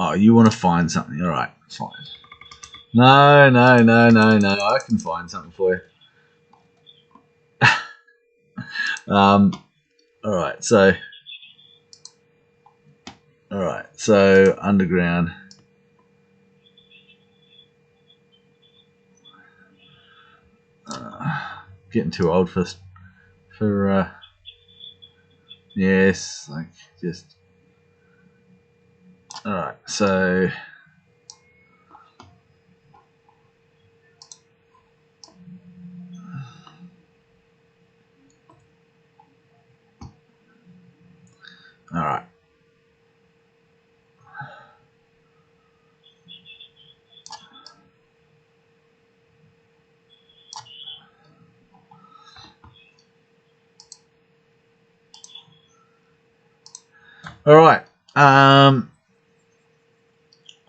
Oh, you want to find something? All right. Fine. No. I can find something for you. All right. So. All right. So underground. Getting too old for yes, like just. All right. So. All right. All right.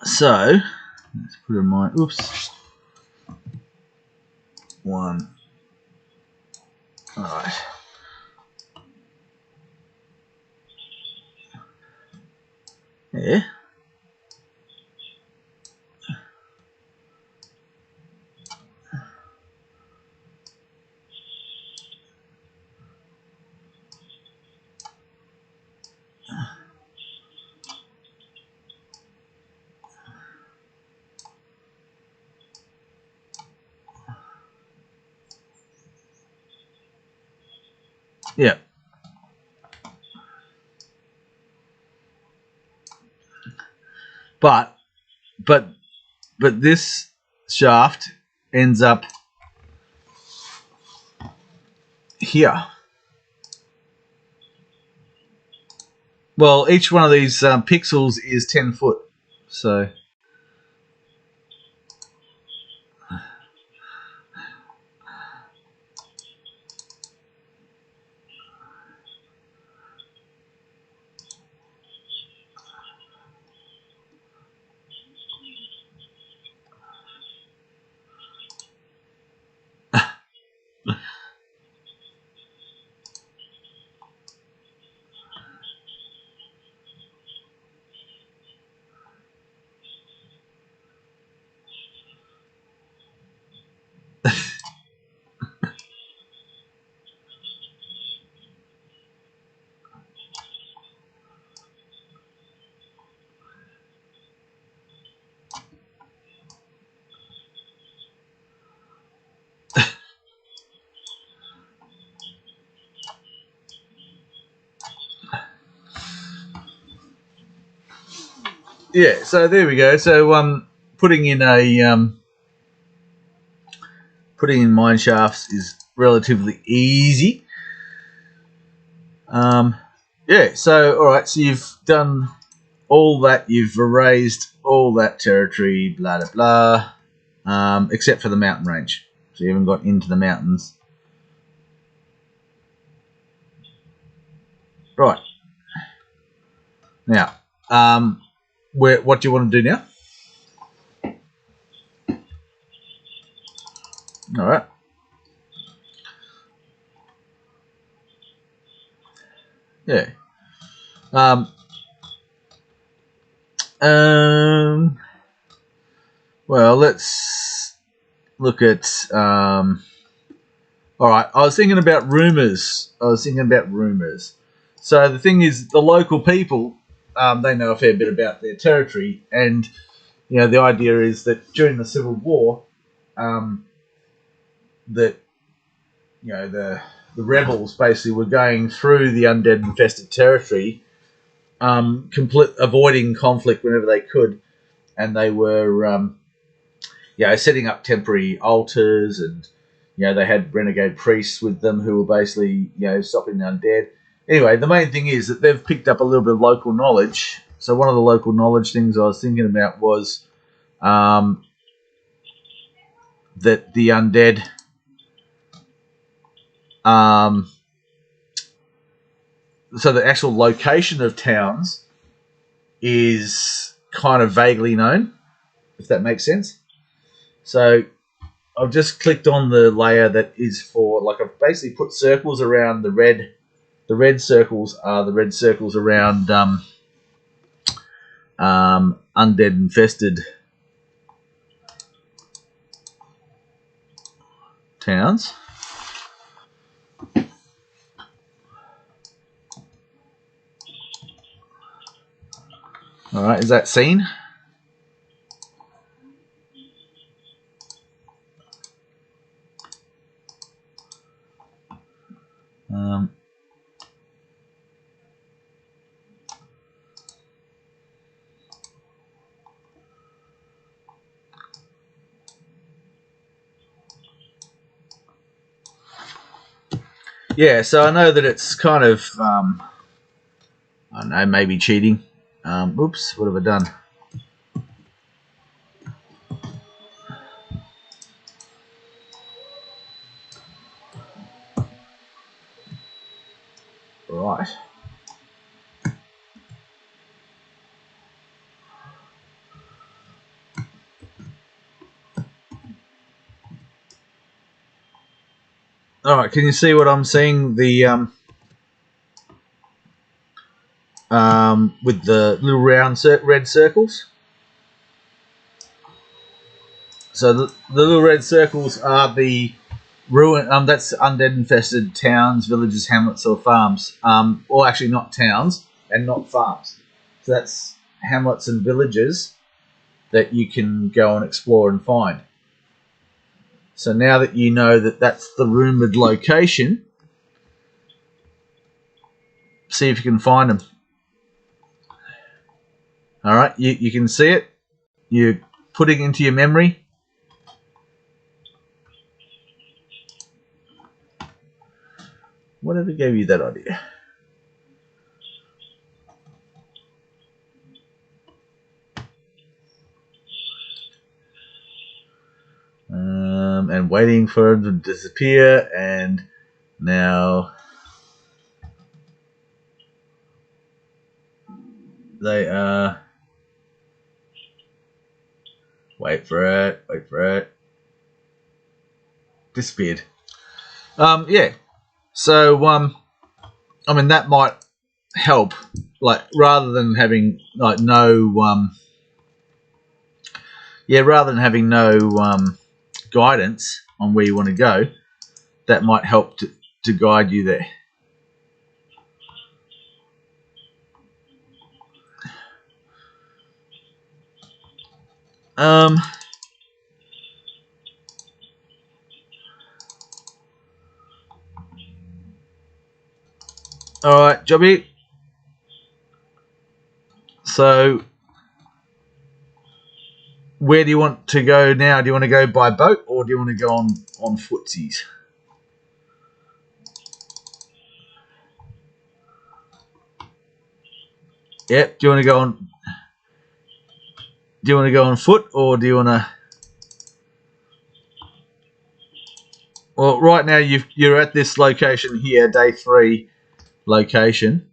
So let's put in my oops. 1. All right. Yeah. Yeah. But this shaft ends up here. Well, each one of these pixels is 10 foot. So. Yeah, so there we go. So putting in mine shafts is relatively easy. Yeah, so all right, so you've done all that, you've erased all that territory, blah blah blah, except for the mountain range. So you haven't got into the mountains. Right. Now, what do you want to do now? All right. Yeah. Well, let's look at. All right. I was thinking about rumors. So the thing is, the local people, they know a fair bit about their territory, and the idea is that during the Civil War, that the rebels basically were going through the undead infested territory, avoiding conflict whenever they could, and they were setting up temporary altars, and they had renegade priests with them who were basically stopping the undead. Anyway, the main thing is that they've picked up a little bit of local knowledge. So one of the local knowledge things I was thinking about was that the undead so the actual location of towns is kind of vaguely known, if that makes sense. So I've just clicked on the layer that is for, like, I've basically put circles around the red. The red circles are the red circles around undead infested towns. All right, is that seen? Yeah, so I know that it's kind of, I don't know, maybe cheating. Oops, what have I done? Right. All right, can you see what I'm seeing? The with the little round red circles. So the little red circles are the ruin. That's undead infested towns, villages, hamlets, or farms. Or actually, not towns and not farms. So that's hamlets and villages that you can go and explore and find. So now that you know that that's the rumoured location, see if you can find them. All right, you can see it. You're putting it into your memory. Whatever gave you that idea? And waiting for it to disappear, and now they are. Wait for it. Disappeared. Yeah. So I mean, that might help. Like, rather than having no guidance on where you want to go, that might help to guide you there. All right, Jobby. So, where do you want to go now? Do you want to go by boat, or do you want to go on footsies? Yep. Do you want to go on? Do you want to go on foot, or do you want to? Well, right now you're at this location here, day 3 location.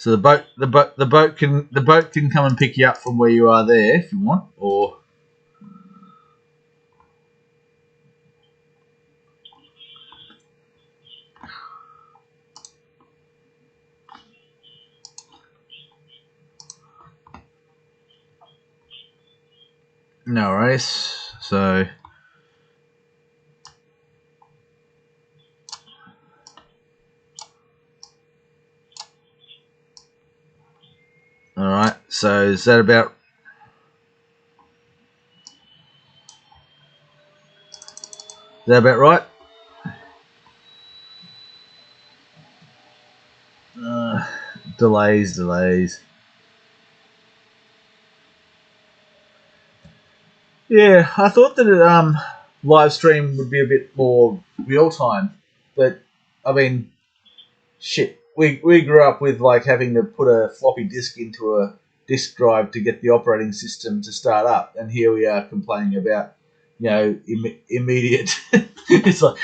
So the boat can come and pick you up from where you are there if you want, or no worries. So all right. So is that about? Is that about right? Delays. Yeah, I thought that live stream would be a bit more real time, but I mean, shit. We grew up with like having to put a floppy disk into a disk drive to get the operating system to start up, and here we are complaining about, you know, immediate. It's like,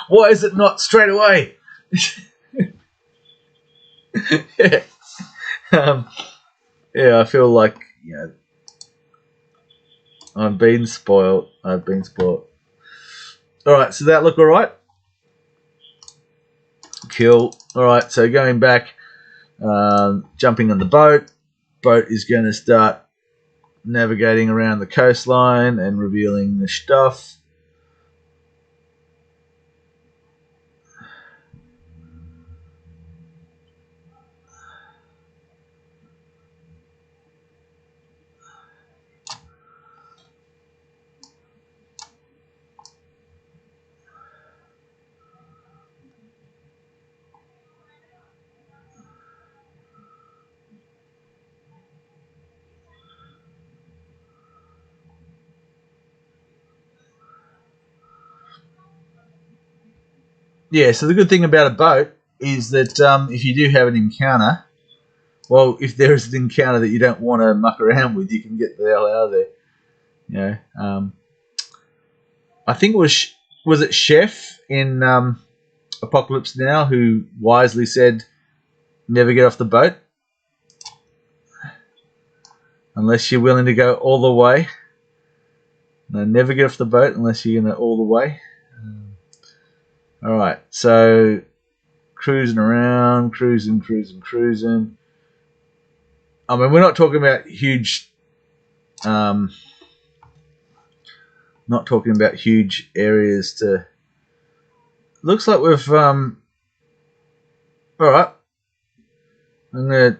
why is it not straight away? Yeah. Um, yeah, I feel like, you know, I've been spoiled. All right, so that look all right. Cool. All right, so going back, jumping on the boat. Boat is going to start navigating around the coastline and revealing the stuff. Yeah, so the good thing about a boat is that if you do have an encounter, well, if there is an encounter that you don't want to muck around with, you can get the hell out of there. You know, I think it was it Chef in Apocalypse Now who wisely said, "Never get off the boat unless you're willing to go all the way." No, never get off the boat unless you're gonna all the way. All right, so cruising around, cruising. I mean, we're not talking about huge, not talking about huge areas to. Looks like we've. All right, I'm gonna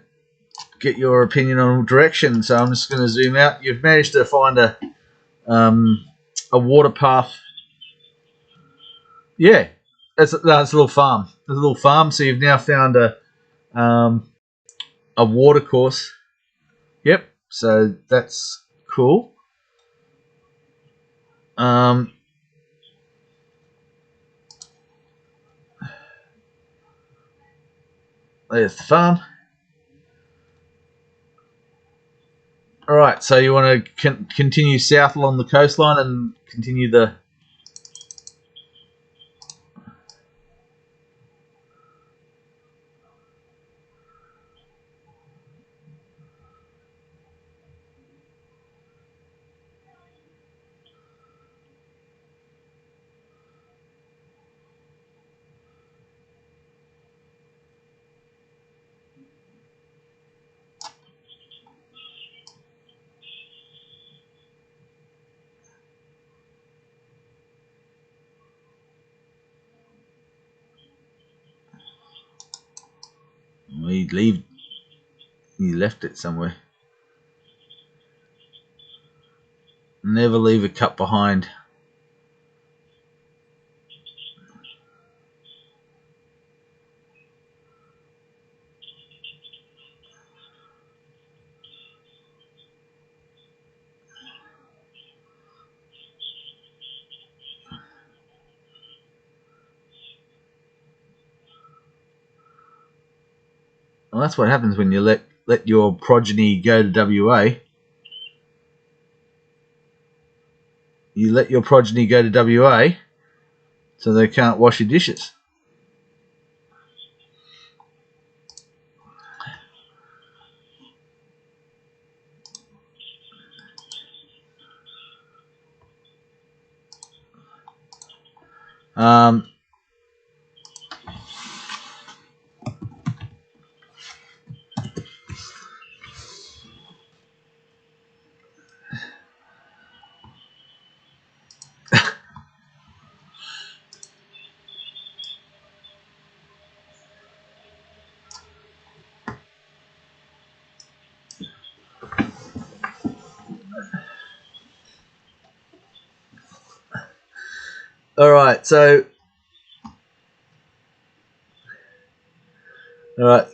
get your opinion on direction. So I'm just gonna zoom out. You've managed to find a water path. Yeah, that's a little farm. There's a little farm. So you've now found a water course. Yep. So that's cool. There's the farm. All right. So you want to continue south along the coastline and continue the. You left it somewhere. Never leave a cup behind. Well, that's what happens when you let your progeny go to WA. You let your progeny go to WA so they can't wash your dishes. Um, all right, so all right.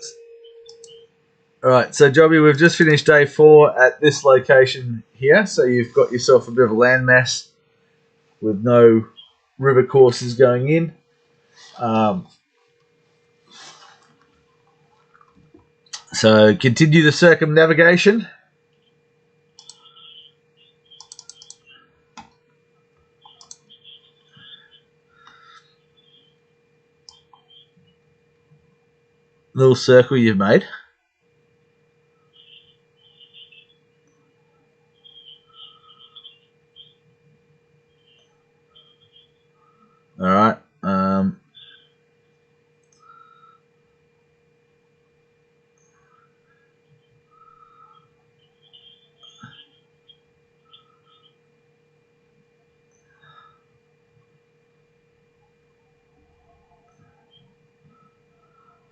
All right, so Jobby, we've just finished day 4 at this location here. So you've got yourself a bit of a landmass with no river courses going in. So continue the circumnavigation. Little circle you've made. All right.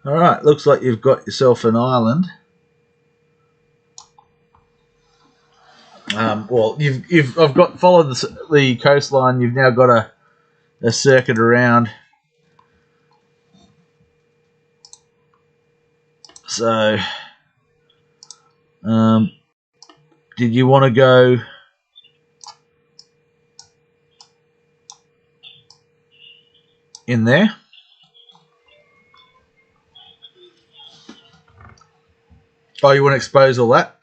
All right. Looks like you've got yourself an island. Well, I've got followed the coastline. You've now got a circuit around. So, did you want to go in there? Oh, you want to expose all that?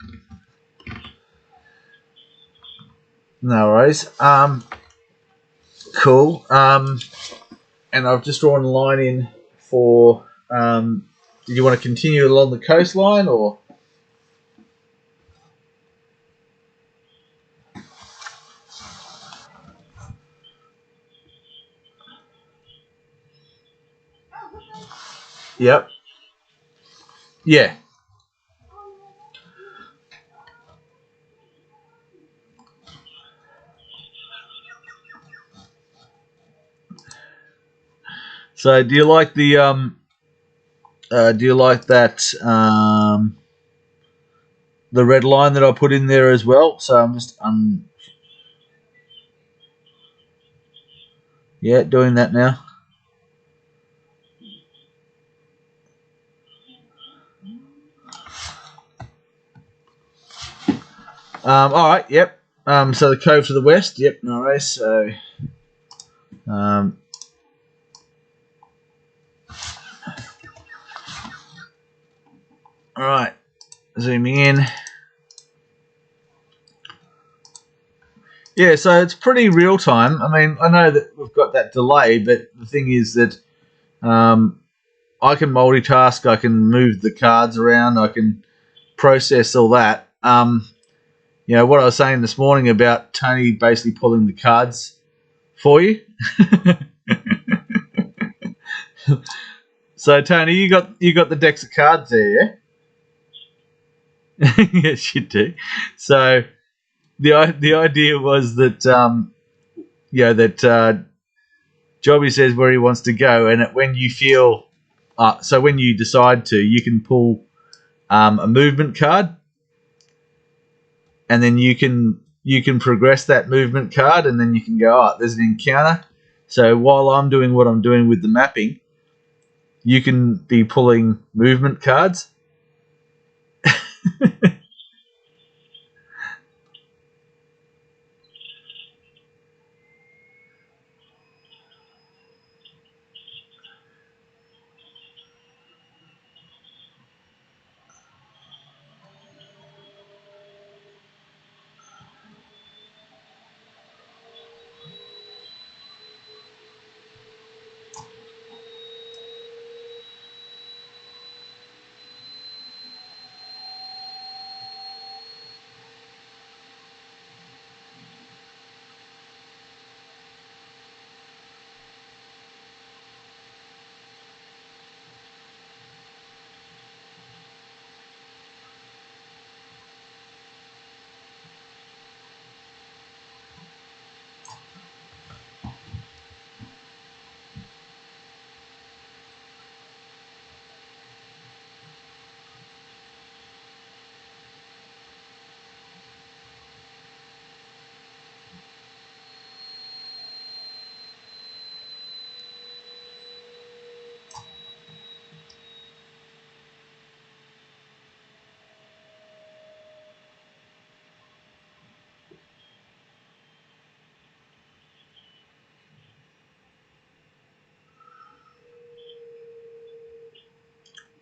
No worries. Cool. And I've just drawn a line in for. Did you want to continue along the coastline or? Yep. Yeah. So do you like the do you like that the red line that I put in there as well? So I'm just yeah, doing that now. All right. Yep. So the cove to the west. Yep. No worries. So um, all right. Zooming in. Yeah, so it's pretty real time. I mean, I know that we've got that delay, but the thing is that I can multitask. I can move the cards around. I can process all that. What I was saying this morning about Tony basically pulling the cards for you. So Tony, you got the decks of cards there, yeah? Yes, you do. So the idea was that Jobby says where he wants to go, and when you feel, so when you decide to, you can pull a movement card, and then you can progress that movement card, and then you can go, there's an encounter. So while I'm doing what I'm doing with the mapping, you can be pulling movement cards.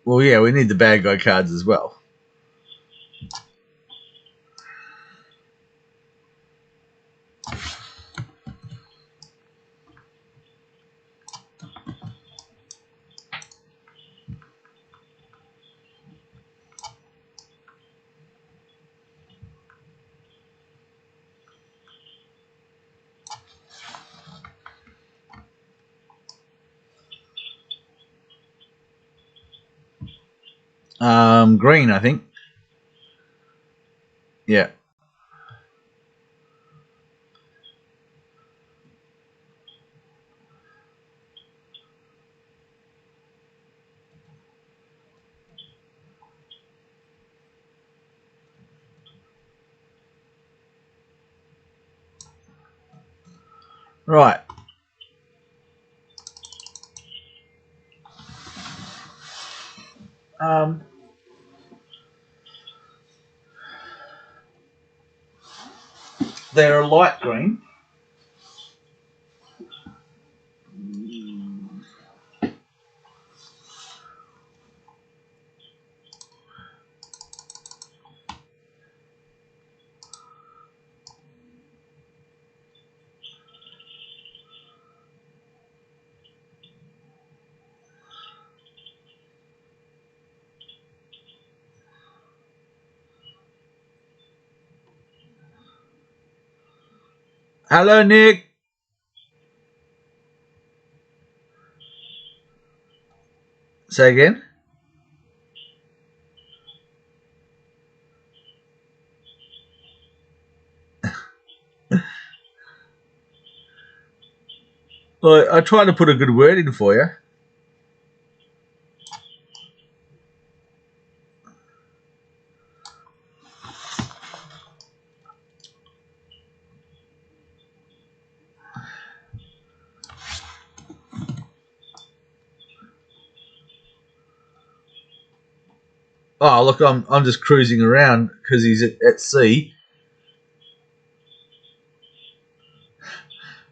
Well, yeah, we need the bad guy cards as well. Green, I think. Yeah. Right. They're a light green. Hello, Nick. Say again. Well, I tried to put a good word in for you. Oh, look, I'm just cruising around because he's at sea.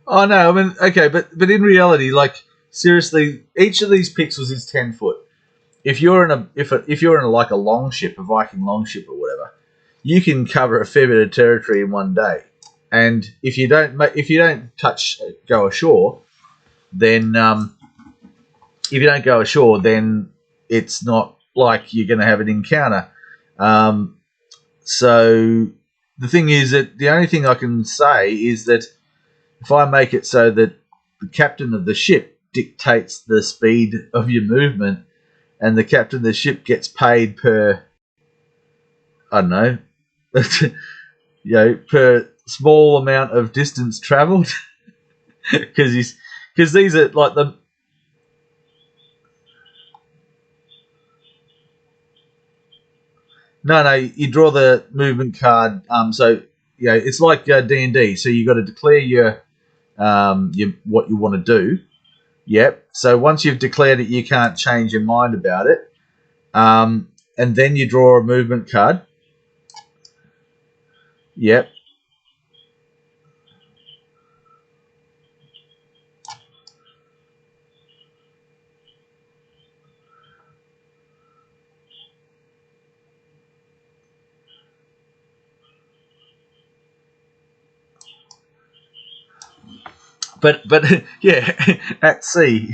Oh no, I mean, okay, but in reality, like seriously, each of these pixels is 10 foot. If you're in a if you're in like a long ship, a Viking long ship or whatever, you can cover a fair bit of territory in one day. And if you don't go ashore, then if you don't go ashore, then it's not like you're going to have an encounter. Um, so the thing is that the only thing I can say is that if I make it so that the captain of the ship dictates the speed of your movement, and the captain of the ship gets paid per, I don't know, per small amount of distance travelled, because these are like the. No, you draw the movement card. So it's like D&D. So you got to declare your what you want to do. Yep. So once you've declared it, you can't change your mind about it. And then you draw a movement card. Yep. But yeah, at sea.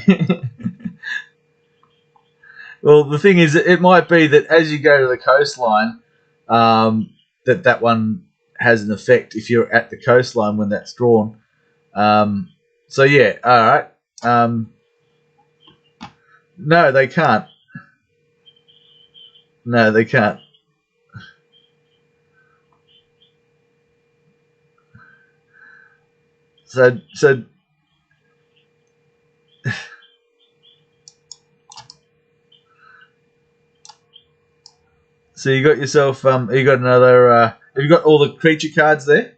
Well, the thing is, it might be that as you go to the coastline, that one has an effect if you're at the coastline when that's drawn. So yeah, all right. No, they can't. No, they can't. So you got yourself. You got another. Have you got all the creature cards there?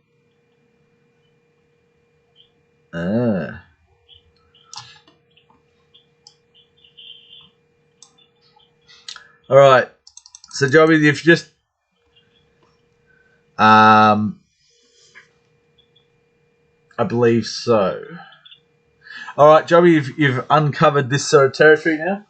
Ah. All right. So, Jobby, you've just. I believe so. All right, Jobby, you've uncovered this sort of territory now.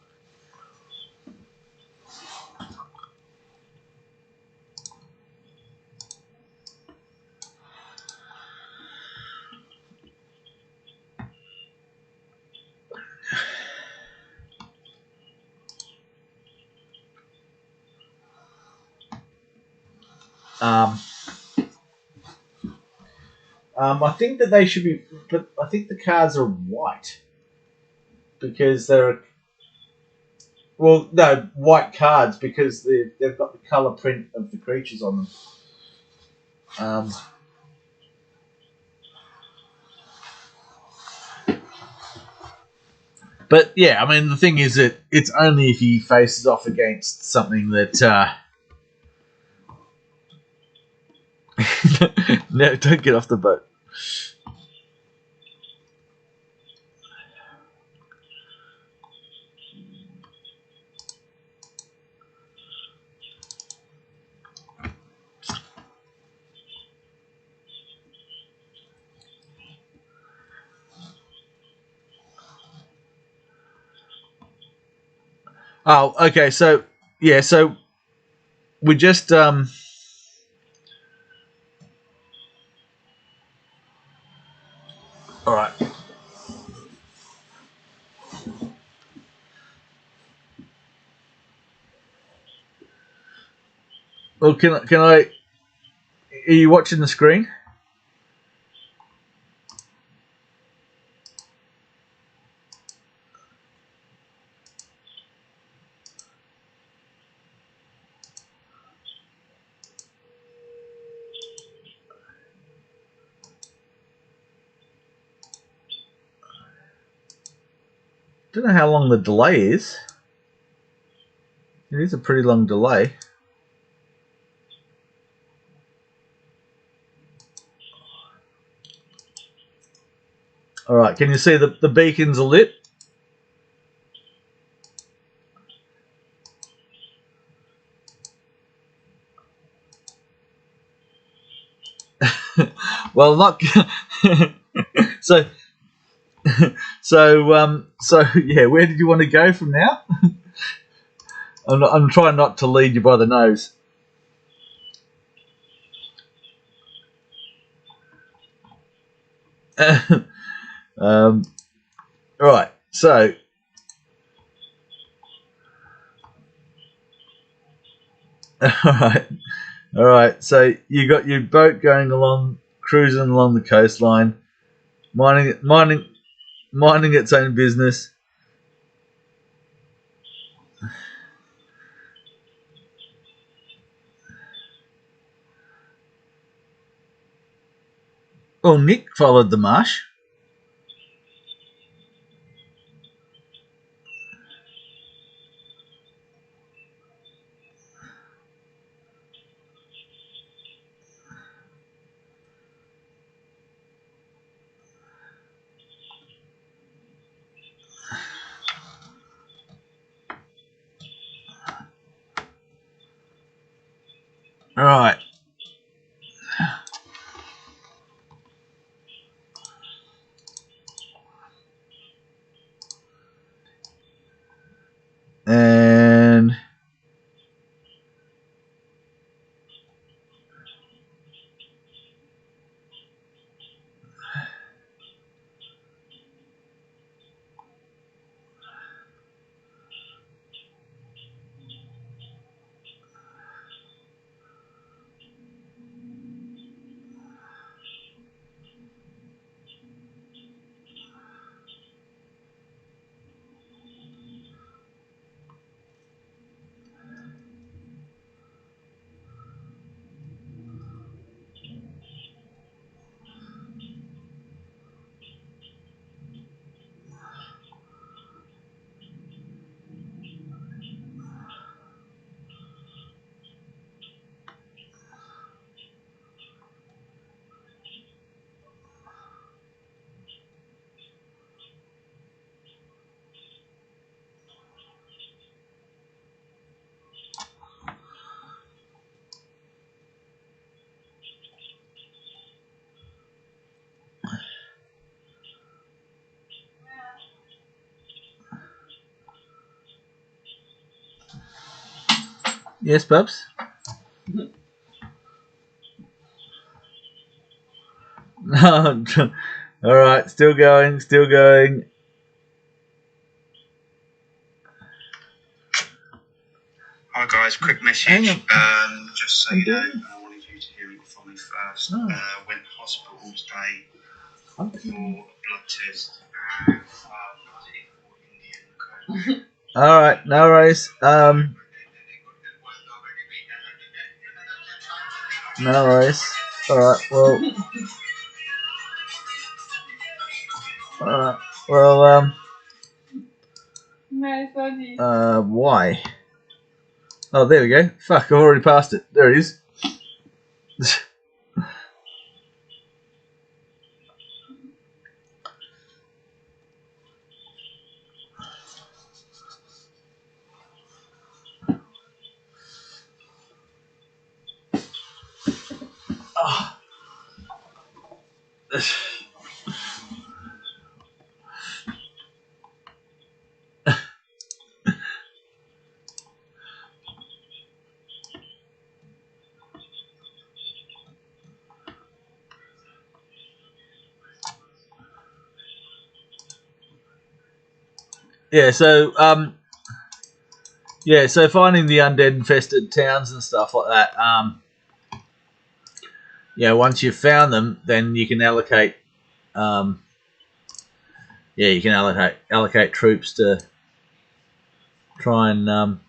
Um, I think that they should be, but I think the cards are white because they're white cards because they've got the color print of the creatures on them. But yeah, I mean the thing is that it's only if he faces off against something that. No, don't get off the boat. Oh, okay. So yeah, so we just all right. Well, can I? Are you watching the screen? Don't know how long the delay is. It is a pretty long delay. All right. Can you see the beacons are lit? Well, not so. So yeah. Where did you want to go from now? I'm trying not to lead you by the nose. Right. So. All right. All right. So you got your boat going along, cruising along the coastline, minding its own business. Well, Nick followed the marsh. All right. And yes, Bubs. All right, still going, still going. Hi guys, quick message. Just so you know, I wanted you with first when hospitals pay for a blood test and positive for Indian. All right, no worries. No worries. All right. Well. All right. Well. Why? Oh, there we go. Fuck, I've already passed it. There it is. Oh. Yeah, so so finding the undead infested towns and stuff like that. Once you've found them, then you can allocate. You can allocate troops to try and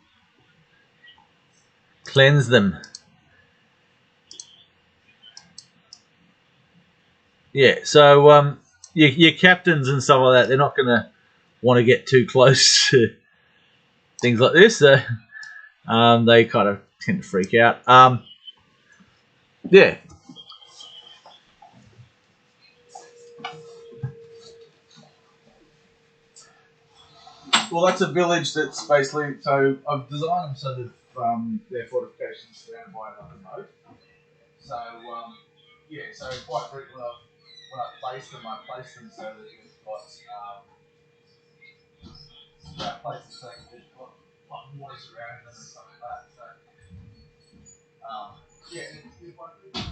cleanse them. Yeah, so your captains and stuff like that, they're not going to want to get too close to things like this. They kind of tend to freak out. Yeah. Well, that's a village that's basically, so I've designed them so that their fortifications surrounded by another moat. So, so quite frequently when I place them so that you've got places so that you've got water surrounding them and stuff like that. So, it's quite good.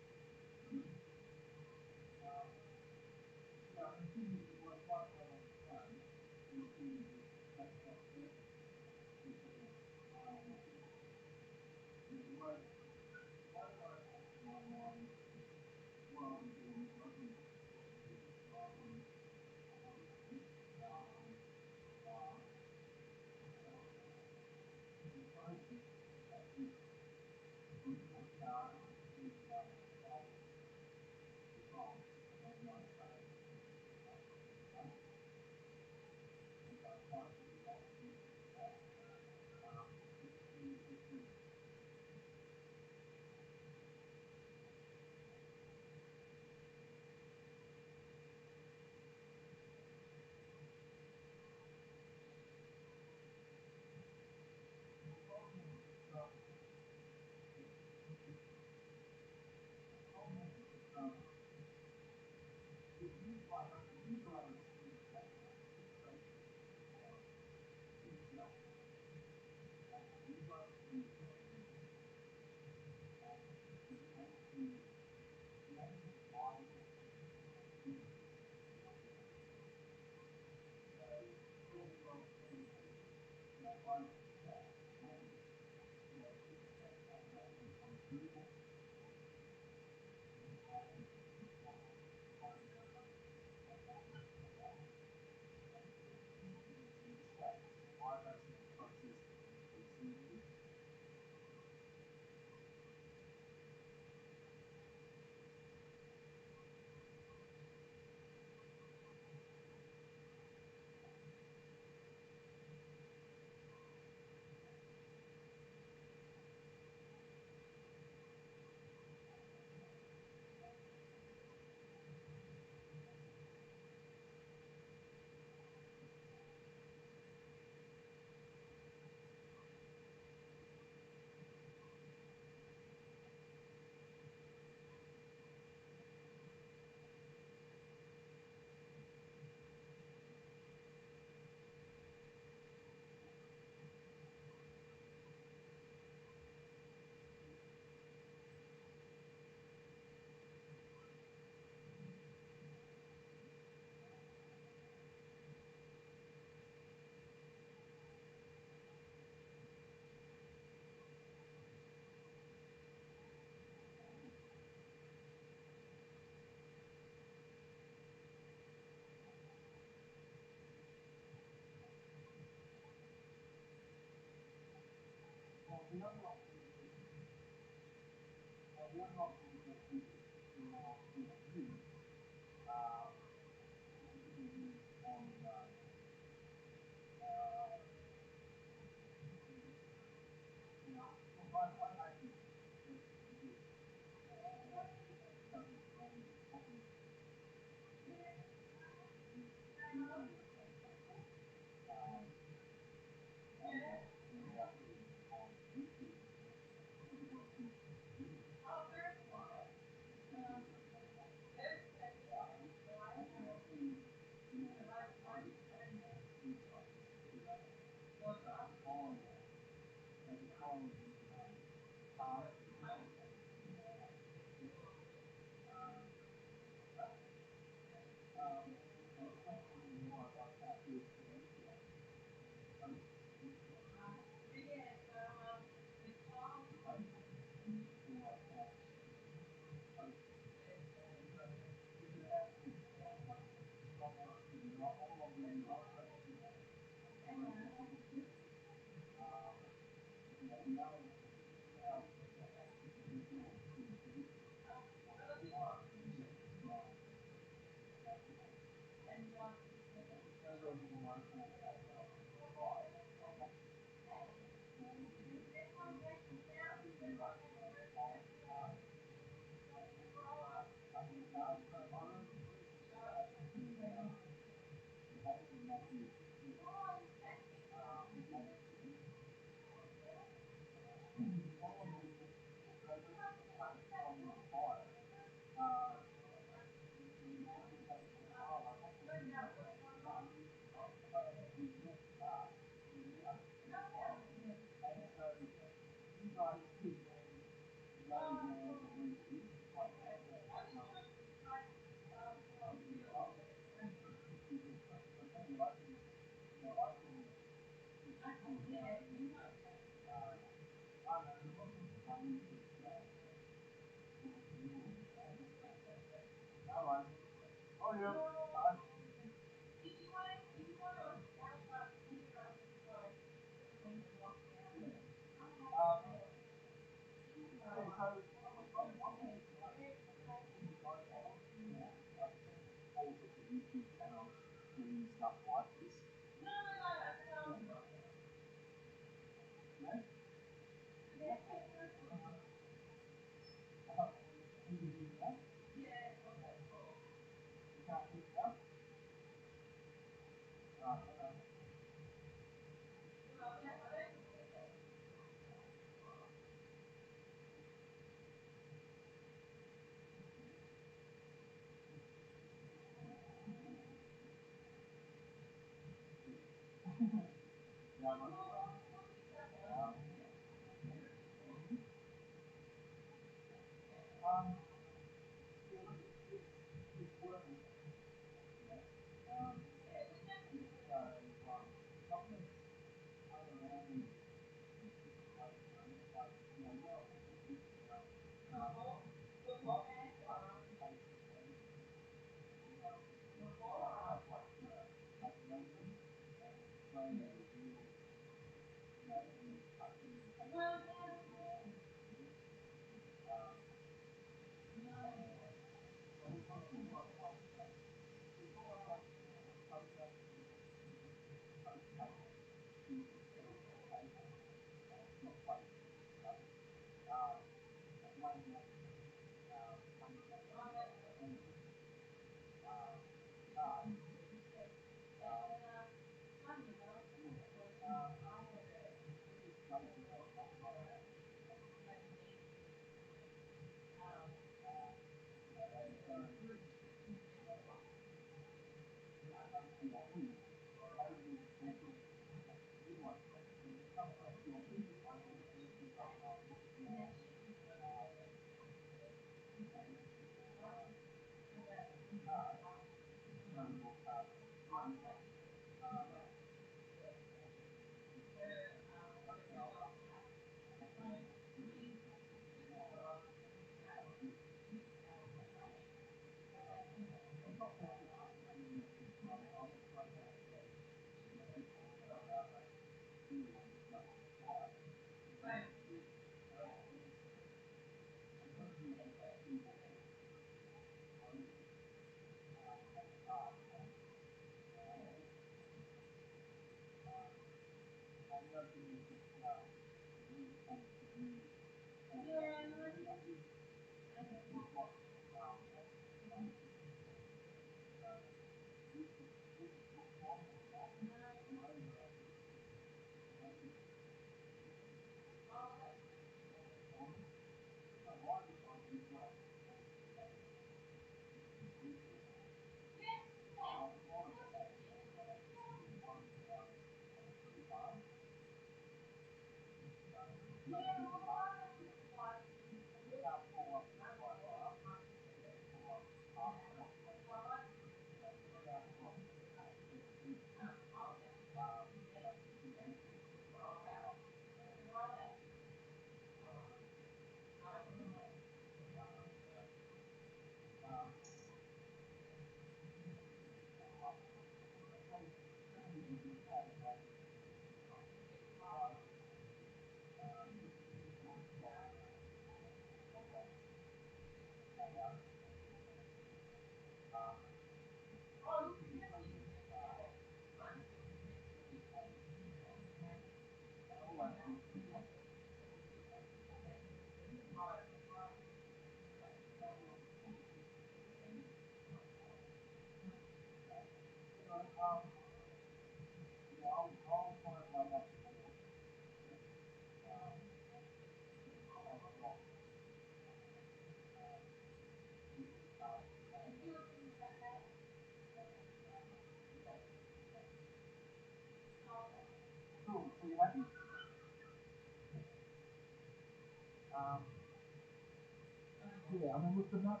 Yeah, I mean, with the nut,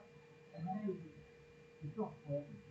maybe it's not perfect.